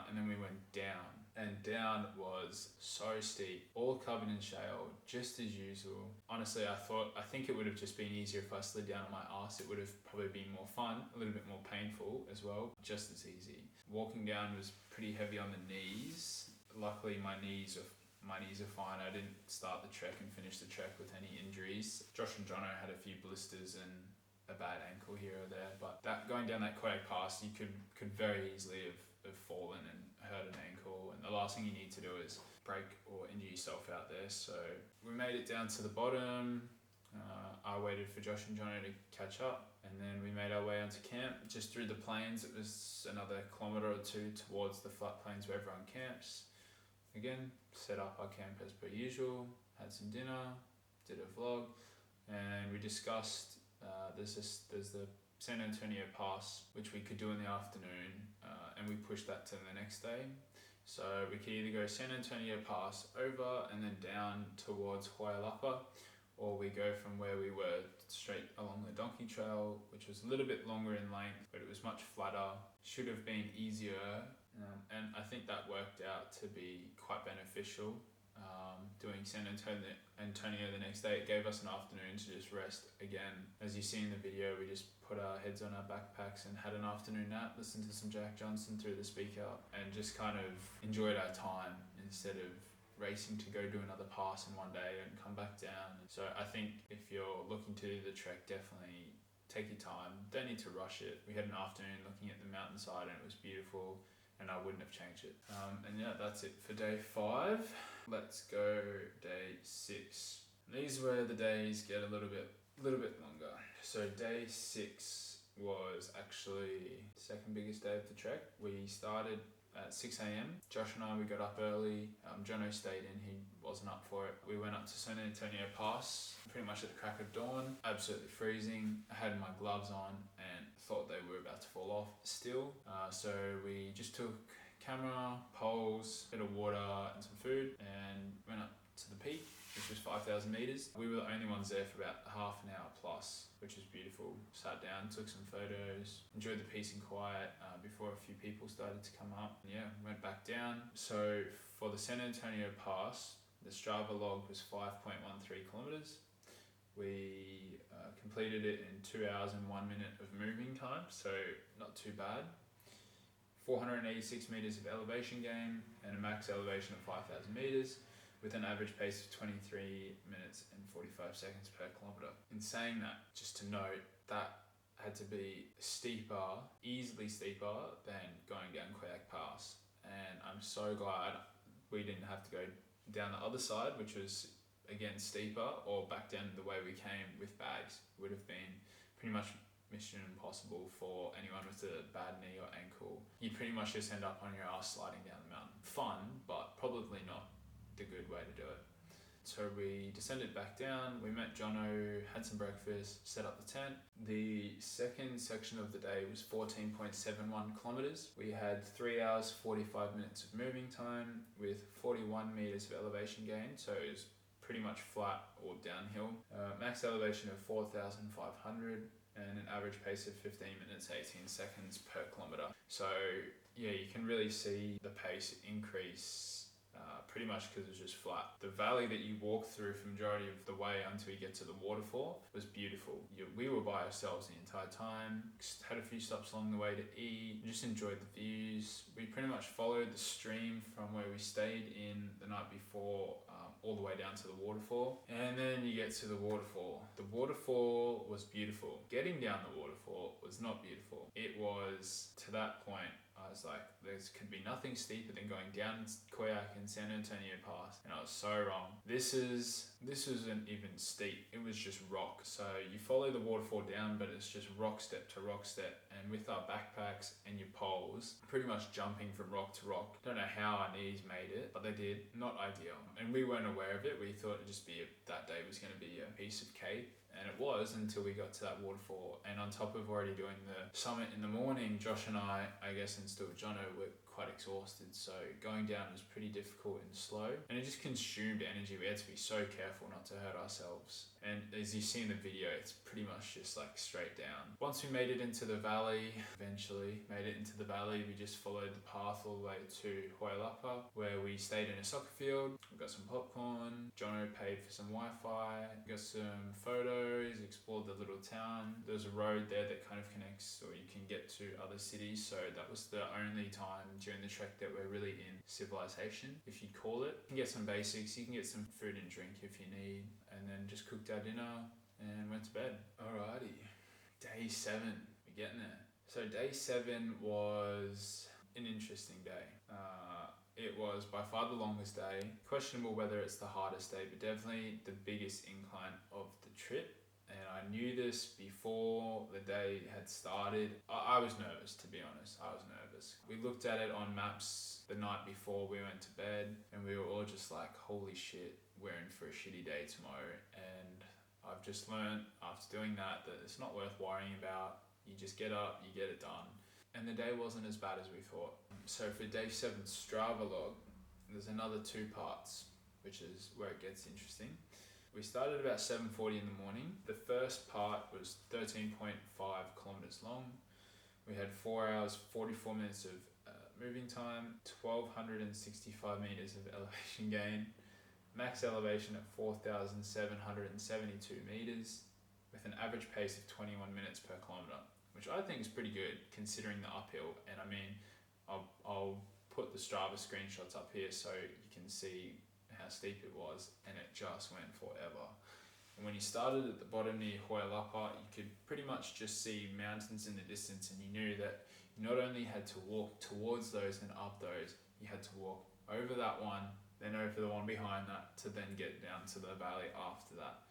And then we went down. And down was so steep, all covered in shale, just as usual. Honestly, I think it would have just been easier if I slid down on my ass. It would have probably been more fun, a little bit more painful as well, just as easy. Walking down was pretty heavy on the knees. Luckily, my knees are fine. I didn't start the trek and finish the trek with any injuries. Josh and Jono had a few blisters and a bad ankle here or there, but going down that Quartehuain pass, you could very easily have fallen and hurt an ankle, and the last thing you need to do is break or injure yourself out there. So we made it down to the bottom. I waited for Josh and Jono to catch up, and then we made our way onto camp just through the plains. It was another kilometre or two towards the flat plains where everyone camps. Again, set up our camp as per usual, had some dinner, did a vlog, and we discussed there's the San Antonio Pass, which we could do in the afternoon, and we pushed that to the next day. So we could either go San Antonio Pass over and then down towards Huayllapa, or we go from where we were straight along the donkey trail, which was a little bit longer in length, but it was much flatter, should have been easier, and I think that worked out to be quite beneficial. Doing San Antonio the next day, it gave us an afternoon to just rest again. As you see in the video, we just put our heads on our backpacks and had an afternoon nap, listened to some Jack Johnson through the speaker, and just kind of enjoyed our time instead of racing to go do another pass in one day and come back down. So I think if you're looking to do the trek, definitely take your time. Don't need to rush it. We had an afternoon looking at the mountainside and it was beautiful, and I wouldn't have changed it. And yeah, that's it for day 5. Let's go day 6. These were the days get a little bit longer. So day 6 was actually the second biggest day of the trek. We started at 6 a.m. Josh and I, we got up early. Jono stayed in, he wasn't up for it. We went up to San Antonio Pass pretty much at the crack of dawn. Absolutely freezing. I had my gloves on and thought they were about to fall off still. So we just took camera, poles, a bit of water and some food, and went up to the peak, which was 5,000 meters. We were the only ones there for about half an hour plus, which was beautiful. Sat down, took some photos, enjoyed the peace and quiet before a few people started to come up. And yeah, went back down. So for the San Antonio Pass, the Strava log was 5.13 kilometers. We completed it in 2 hours and 1 minute of moving time, so not too bad. 486 meters of elevation gain and a max elevation of 5,000 meters with an average pace of 23 minutes and 45 seconds per kilometre. In saying that, just to note, that had to be steeper, easily steeper than going down Quartehuain Pass. And I'm so glad we didn't have to go down the other side, which was again steeper, or back down the way we came with bags. It would have been pretty much mission impossible for anyone with a bad knee or ankle. You pretty much just end up on your ass sliding down the mountain. Fun, but probably not the good way to do it. So we descended back down, we met Jono, had some breakfast, set up the tent. The second section of the day was 14.71 kilometers. We had 3 hours, 45 minutes of moving time with 41 meters of elevation gain, so it was pretty much flat or downhill. Max elevation of 4,500 and an average pace of 15 minutes, 18 seconds per kilometre. So yeah, you can really see the pace increase pretty much because it was just flat. The valley that you walk through for majority of the way until you get to the waterfall was beautiful. We were by ourselves the entire time, just had a few stops along the way to eat, just enjoyed the views. We pretty much followed the stream from where we stayed in the night before all the way down to the waterfall, and then you get to the waterfall. The waterfall was beautiful. Getting down the waterfall was not beautiful. It was, to that point, I was like, there could be nothing steeper than going down Koyak and San Antonio Pass, and I was so wrong. This isn't even steep, it was just rock. So you follow the waterfall down, but it's just rock step to rock step, and with our backpacks and your poles, pretty much jumping from rock to rock. Don't know how our knees made it, but they did. Not ideal. And we weren't aware of it. We thought it'd just be, that day was going to be a piece of cake. And it was, until we got to that waterfall. And on top of already doing the summit in the morning, Josh and I guess, and still Jono, were quite exhausted. So going down was pretty difficult and slow. And it just consumed energy. We had to be so careful not to hurt ourselves. And as you see in the video, it's pretty much just like straight down. Once we made it into the valley, we just followed the path all the way to Huayllapa, where we stayed in a soccer field. We got some popcorn. Jono paid for some Wi-Fi. Got some photos, explored the little town. There's a road there that kind of connects, or you can get to other cities. So that was the only time during the trek that we're really in civilization, if you'd call it. You can get some basics, you can get some food and drink if you need, and then just cooked our dinner and went to bed. Alrighty, day 7, we're getting there. So day 7 was an interesting day. It was by far the longest day. Questionable whether it's the hardest day, but definitely the biggest incline of the trip. And I knew this before the day had started. I was nervous, to be honest. I was nervous. We looked at it on maps the night before we went to bed, and we were all just like, holy shit, we're in for a shitty day tomorrow. And I've just learned after doing that it's not worth worrying about. You just get up, you get it done. And the day wasn't as bad as we thought. So for day 7's Strava log, there's another 2 parts, which is where it gets interesting. We started about 7:40 in the morning. The first part was 13.5 kilometers long. We had 4 hours, 44 minutes of moving time, 1,265 meters of elevation gain, max elevation at 4,772 meters, with an average pace of 21 minutes per kilometer, which I think is pretty good considering the uphill. And I mean, I'll put the Strava screenshots up here so you can see how steep it was, and it just went forever. And when you started at the bottom near Huayllapa, you could pretty much just see mountains in the distance, and you knew that you not only had to walk towards those and up those, you had to walk over that one, then over the one behind that, to then get down to the valley after that.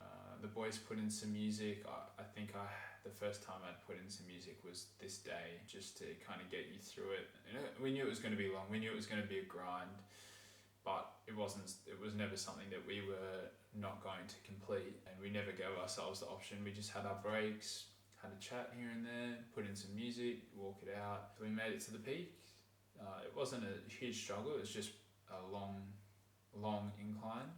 The boys put in some music. I think the first time I'd put in some music was this day, just to kind of get you through it. And we knew it was going to be long. We knew it was going to be a grind, but it was never something that we were not going to complete, and we never gave ourselves the option. We just had our breaks, had a chat here and there, put in some music, walk it out. So we made it to the peak. It wasn't a huge struggle. It was just a long incline.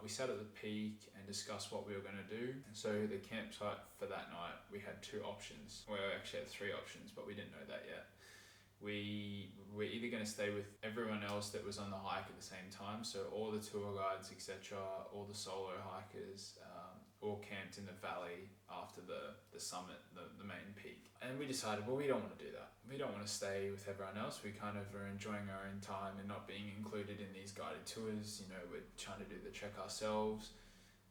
We sat at the peak and discussed what we were going to do. So the campsite for that night, we had 2 options. Well, we actually had 3 options, but we didn't know that yet. We were either going to stay with everyone else that was on the hike at the same time, so all the tour guides, etc., all the solo hikers, all camped in the valley after the summit, the main peak. And we decided, well, we don't want to do that. We don't want to stay with everyone else. We kind of are enjoying our own time and not being included in these guided tours. You know, we're trying to do the trek ourselves.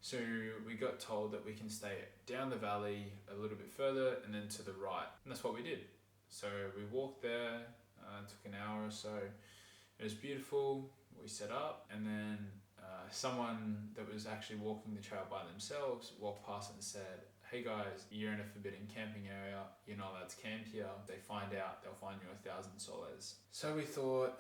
So we got told that we can stay down the valley a little bit further and then to the right. And that's what we did. So we walked there, took an hour or so. It was beautiful. We set up, and then someone that was actually walking the trail by themselves walked past and said, hey guys, you're in a forbidden camping area, you're not allowed to camp here. If they find out, they'll fine you 1,000 soles. So we thought,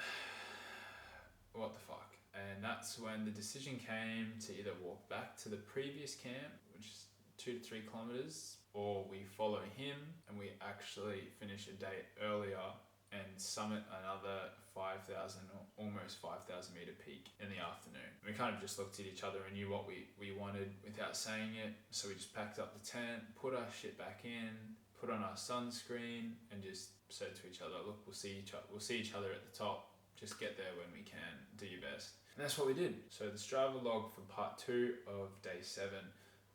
what the fuck? And that's when the decision came to either walk back to the previous camp, which is 2 to 3 kilometers, or we follow him and we actually finish a day earlier and summit another 5,000 or almost 5,000 meter peak in the afternoon. We kind of just looked at each other and knew what we wanted without saying it. So we just packed up the tent, put our shit back in, put on our sunscreen, and just said to each other, look, we'll see each other at the top. Just get there when we can, do your best. And that's what we did. So the Strava log for part 2 of day 7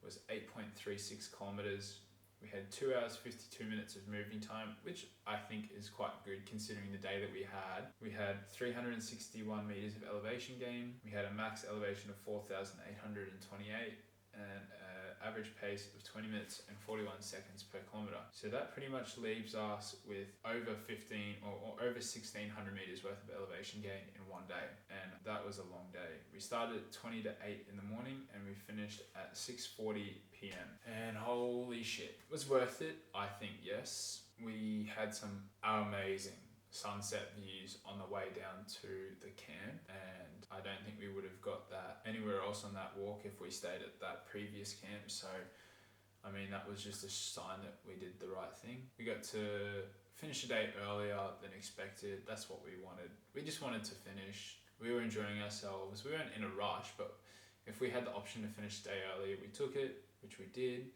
was 8.36 kilometers. We had 2 hours 52 minutes of moving time, which I think is quite good considering the day that we had. We had 361 meters of elevation gain. We had a max elevation of 4,828 and an average pace of 20 minutes and 41 seconds per kilometer. So that pretty much leaves us with over 15 or over 1,600 meters worth of elevation gain in one day. And that was a long day. We started at 20 to 8 in the morning and we finished at 6:40 p.m. And holy shit, it was worth it. I think yes. We had some amazing sunset views on the way down to the camp, and I don't think we would have got that anywhere else on that walk if we stayed at that previous camp. So I mean, that was just a sign that we did the right thing. We got to finish the day earlier than expected. That's what we wanted. We just wanted to finish. We were enjoying ourselves. We weren't in a rush, but if we had the option to finish the day earlier, we took it, which we did.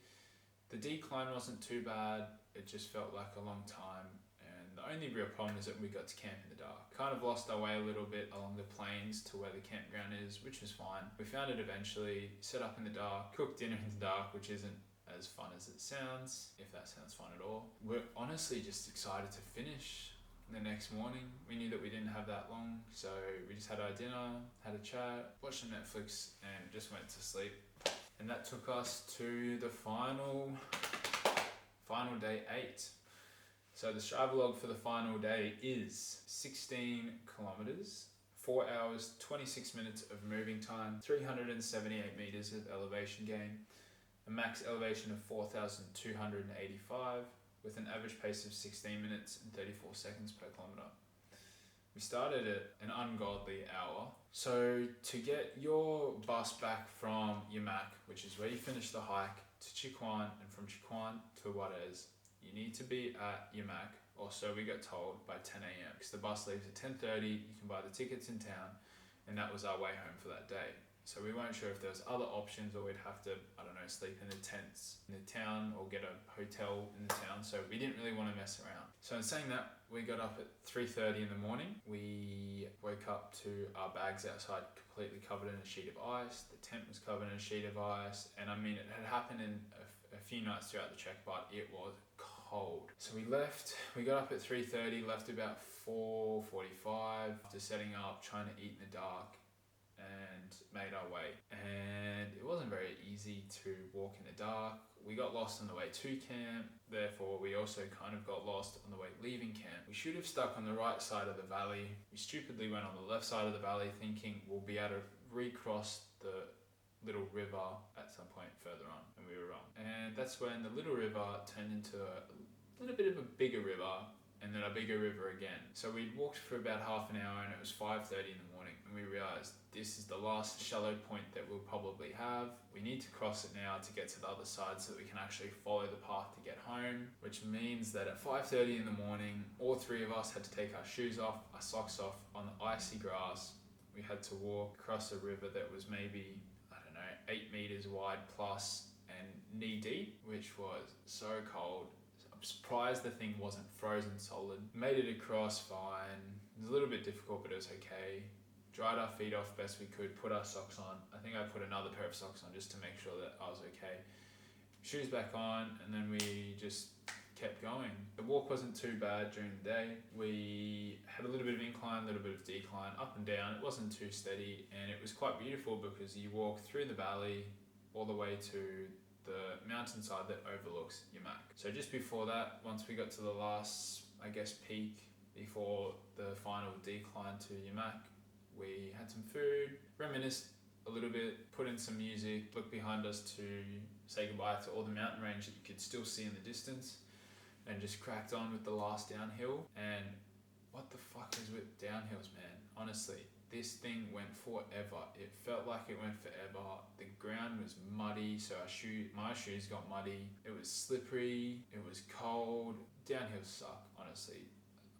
The decline wasn't too bad. It just felt like a long time. And the only real problem is that we got to camp in the dark. Kind of lost our way a little bit along the plains to where the campground is, which was fine. We found it eventually, set up in the dark, cooked dinner in the dark, which isn't as fun as it sounds, if that sounds fun at all. We're honestly just excited to finish the next morning. We knew that we didn't have that long, so we just had our dinner, had a chat, watched some Netflix, and just went to sleep. And that took us to the final day 8. So the Strava log for the final day is 16 kilometers, 4 hours, 26 minutes of moving time, 378 meters of elevation gain, a max elevation of 4,285 with an average pace of 16 minutes and 34 seconds per kilometer. We started at an ungodly hour. So to get your bus back from Llamac, which is where you finish the hike, to Chiquan, and from Chiquan to Juarez, you need to be at Llamac, or so we got told, by 10 a.m. because the bus leaves at 10:30, you can buy the tickets in town, and that was our way home for that day. So we weren't sure if there was other options, or we'd have to, I don't know, sleep in the tents in the town or get a hotel in the town. So we didn't really want to mess around. So in saying that, we got up at 3:30 in the morning. We woke up to our bags outside completely covered in a sheet of ice. The tent was covered in a sheet of ice. And I mean, it had happened in a few nights throughout the trek, but it was cold. So we left, we got up at 3:30, left about 4:45 after setting up, trying to eat in the dark, and made our way. And it wasn't very easy to walk in the dark. We got lost on the way to camp, therefore we also kind of got lost on the way leaving camp. We should have stuck on the right side of the valley. We stupidly went on the left side of the valley thinking we'll be able to recross the little river at some point further on, and we were wrong. And that's when the little river turned into a little bit of a bigger river, and then a bigger river again. So we walked for about half an hour and it was 5:30 in the morning, and we realized this is the last shallow point that we'll probably have. We need to cross it now to get to the other side so that we can actually follow the path to get home, which means that at 5:30 in the morning, all three of us had to take our shoes off, our socks off on the icy grass. We had to walk across a river that was maybe, 8 meters wide plus and knee deep, which was so cold. I'm surprised the thing wasn't frozen solid. Made it across fine. It was a little bit difficult, but it was okay. Dried our feet off best we could, put our socks on. I think I put another pair of socks on just to make sure that I was okay. Shoes back on, and then we just kept going. The walk wasn't too bad during the day. We had a little bit of incline, a little bit of decline, up and down. It wasn't too steady, and it was quite beautiful because you walk through the valley all the way to the mountainside that overlooks Llamac. So just before that, once we got to the last, peak before the final decline to Llamac, we had some food, reminisced a little bit, put in some music, looked behind us to say goodbye to all the mountain range that you could still see in the distance, and just cracked on with the last downhill. And what the fuck is with downhills, man? Honestly, this thing went forever. It felt like it went forever. The ground was muddy, so my shoes got muddy. It was slippery, it was cold. Downhills suck, honestly.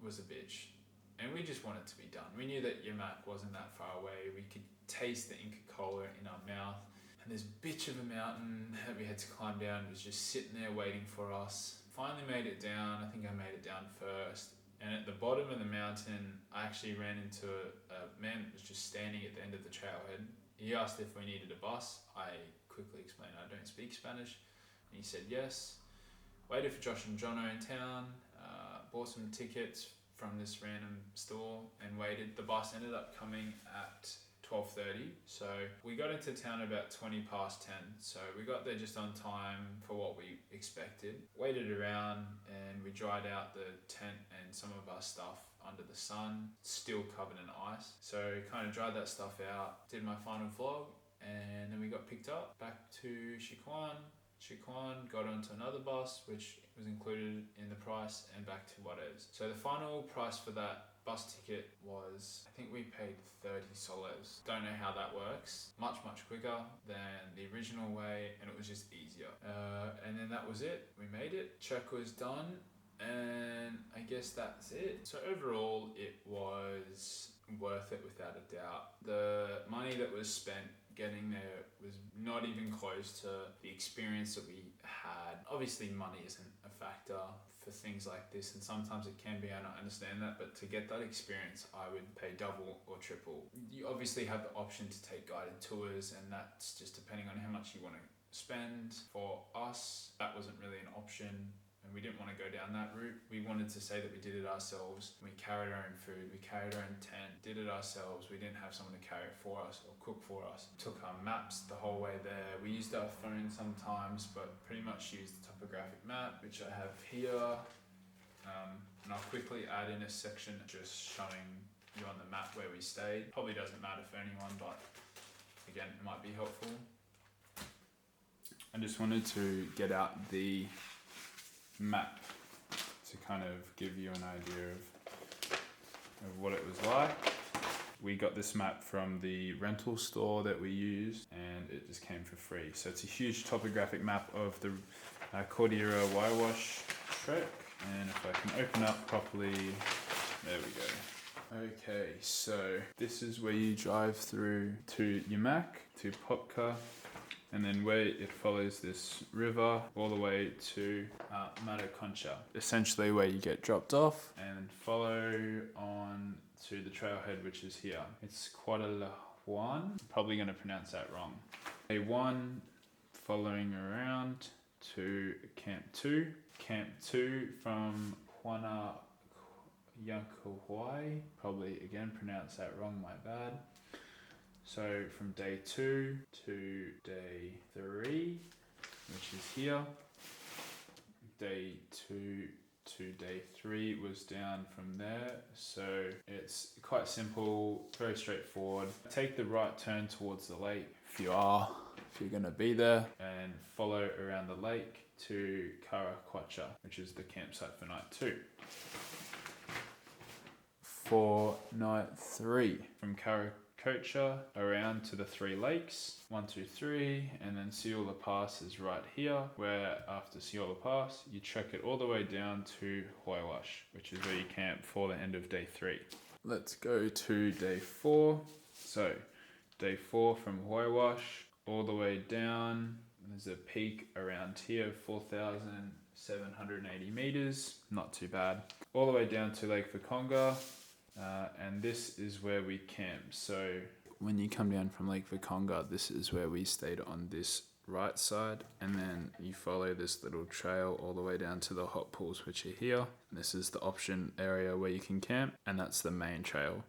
It was a bitch. And we just wanted to be done. We knew that Llamac wasn't that far away. We could taste the Inca Kola in our mouth. And this bitch of a mountain that we had to climb down was just sitting there waiting for us. Finally made it down. I think I made it down first. And at the bottom of the mountain, I actually ran into a man that was just standing at the end of the trailhead. He asked if we needed a bus. I quickly explained I don't speak Spanish. And he said yes. Waited for Josh and Jono in town, bought some tickets from this random store and waited. The bus ended up coming at 12:30, so we got into town about 20 past 10, so we got there just on time for what we expected. Waited around and we dried out the tent and some of our stuff under the sun, still covered in ice. So kind of dried that stuff out, did my final vlog, and then we got picked up back to Chiquan, got onto another bus, which was included in the price, and back to Juarez. So the final price for that bus ticket was, I think we paid 30 soles. Don't know how that works. Much quicker than the original way, and it was just easier. And then that was it. We made it. Check was done, and I guess that's it. So overall, it was worth it without a doubt. The money that was spent getting there was not even close to the experience that we had. Obviously money isn't a factor for things like this, and sometimes it can be, I don't understand that, but to get that experience I would pay double or triple. You obviously have the option to take guided tours, and that's just depending on how much you want to spend. For us, that wasn't really an option, and we didn't want to go down that route. We wanted to say that we did it ourselves. We carried our own food, we carried our own tent, did it ourselves. We didn't have someone to carry it for us or cook for us. Took our maps the whole way there. We used our phone sometimes, but pretty much used the topographic map, which I have here. And I'll quickly add in a section just showing you on the map where we stayed. Probably doesn't matter for anyone, but again, it might be helpful. I just wanted to get out the map to kind of give you an idea of what it was like. We got this map from the rental store that we used, and it just came for free. So it's a huge topographic map of the Cordillera Huayhuash trek, and if I can open up properly, there we go. Okay, so this is where you drive through to Llamac, to Jahuacocha, and then where it follows this river all the way to Guanacpatay. Essentially where you get dropped off and follow on to the trailhead, which is here. It's Quartehuain, probably going to pronounce that wrong. A1 following around to Camp 2. Camp 2 from Jancahuayi, probably again pronounce that wrong, my bad. So from day 2 to day 3, which is here. Day 2 to day 3 was down from there. So it's quite simple, very straightforward. Take the right turn towards the lake if you're going to be there, and follow around the lake to Carhuacocha, which is the campsite for night 2. For night 3, from Carhuacocha around to the 3 lakes, 1, 2, 3, and then Siola Pass is right here, where after Siola Pass you trek it all the way down to Huayhuash, which is where you camp for the end of day 3. Let's go to day 4. So day 4 from Huayhuash all the way down. There's a peak around here, 4,780 meters, not too bad. All the way down to Lake Viconga. And this is where we camp. So when you come down from Lake Viconga, this is where we stayed on this right side, and then you follow this little trail all the way down to the hot pools, which are here. And this is the option area where you can camp, and that's the main trail.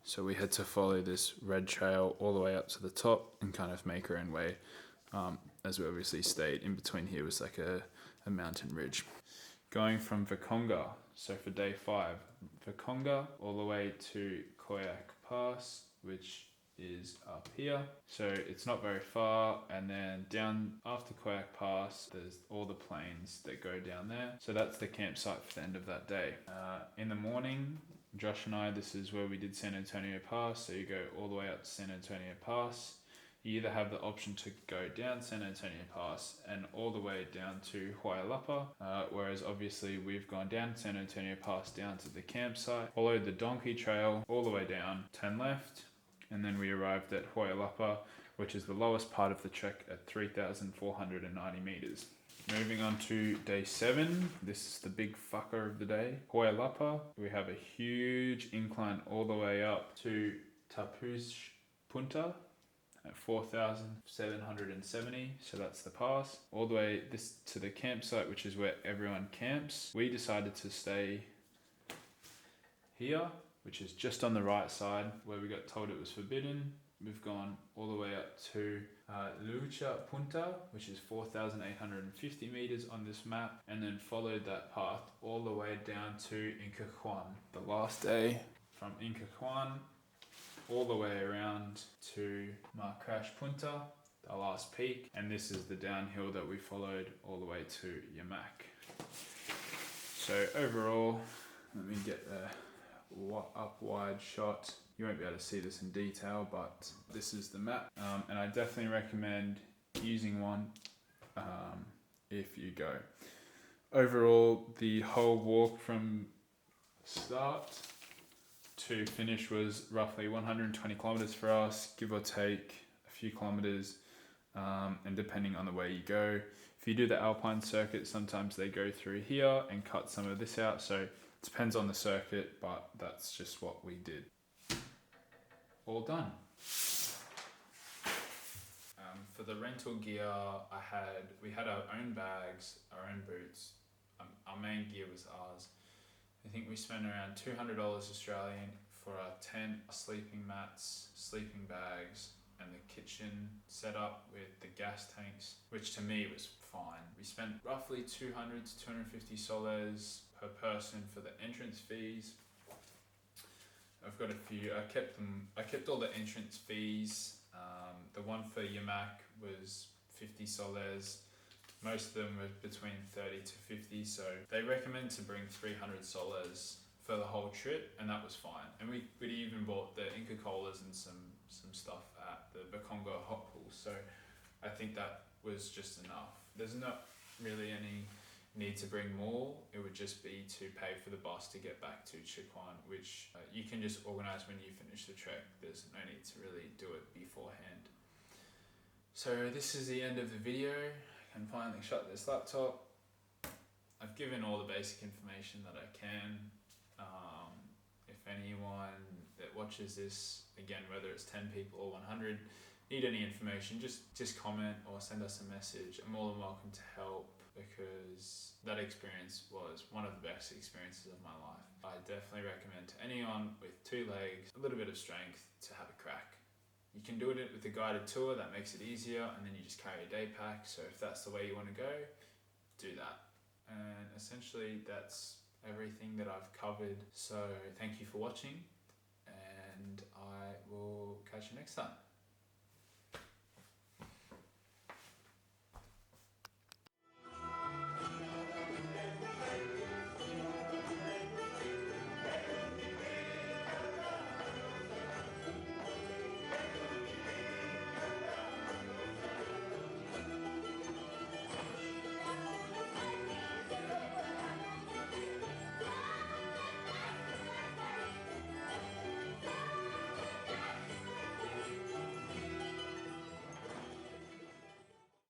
So we had to follow this red trail all the way up to the top and kind of make our own way, as we obviously stayed. In between here was like a mountain ridge. Going from Viconga, so for day 5, Viconga all the way to Koyak Pass, which is up here. So it's not very far, and then down after Koyak Pass, there's all the plains that go down there. So that's the campsite for the end of that day. In the morning, Josh and I, this is where we did San Antonio Pass. So you go all the way up to San Antonio Pass. You either have the option to go down San Antonio Pass and all the way down to Huayllapa, whereas obviously we've gone down San Antonio Pass down to the campsite, followed the donkey trail all the way down, turn left, and then we arrived at Huayllapa, which is the lowest part of the trek at 3,490 meters. Moving on to day 7. This is the big fucker of the day. Huayllapa. We have a huge incline all the way up to Tapuz Punta at 4,770. So that's the pass. All the way this to the campsite, which is where everyone camps. We decided to stay here, which is just on the right side where we got told it was forbidden. We've gone all the way up to Lucha Punta, which is 4,850 meters on this map, and then followed that path all the way down to Jancahuayi. The last day from Jancahuayi all the way around to Crash Punta, the last peak, and this is the downhill that we followed all the way to Llamac. So overall, let me get the up wide shot. You won't be able to see this in detail, but this is the map, and I definitely recommend using one if you go. Overall, the whole walk from start to finish was roughly 120 kilometers for us, give or take a few kilometers, and depending on the way you go. If you do the Alpine circuit, sometimes they go through here and cut some of this out, so it depends on the circuit, but that's just what we did. All done. For the rental gear, we had our own bags, our own boots. Our main gear was ours. I think we spent around $200 Australian for our tent, sleeping mats, sleeping bags, and the kitchen setup with the gas tanks, which to me was fine. We spent roughly 200 to 250 soles per person for the entrance fees. I've got a few. I kept all the entrance fees. The one for Llamac was 50 soles. Most of them were between 30 to 50, so they recommend to bring 300 soles for the whole trip, and that was fine. And we even bought the Inca Colas and some stuff at the Viconga hot pool, so I think that was just enough. There's not really any need to bring more. It would just be to pay for the bus to get back to Quartehuain, which you can just organise when you finish the trek. There's no need to really do it beforehand. So this is the end of the video. I can finally shut this laptop. I've given all the basic information that I can. If anyone that watches this, again, whether it's 10 people or 100, need any information, just comment or send us a message. I'm more than welcome to help, because that experience was one of the best experiences of my life. I definitely recommend to anyone with 2 legs, a little bit of strength, to have a crack. You can do it with a guided tour, that makes it easier, and then you just carry a day pack. So if that's the way you want to go, do that. And essentially that's everything that I've covered. So thank you for watching, and I will catch you next time.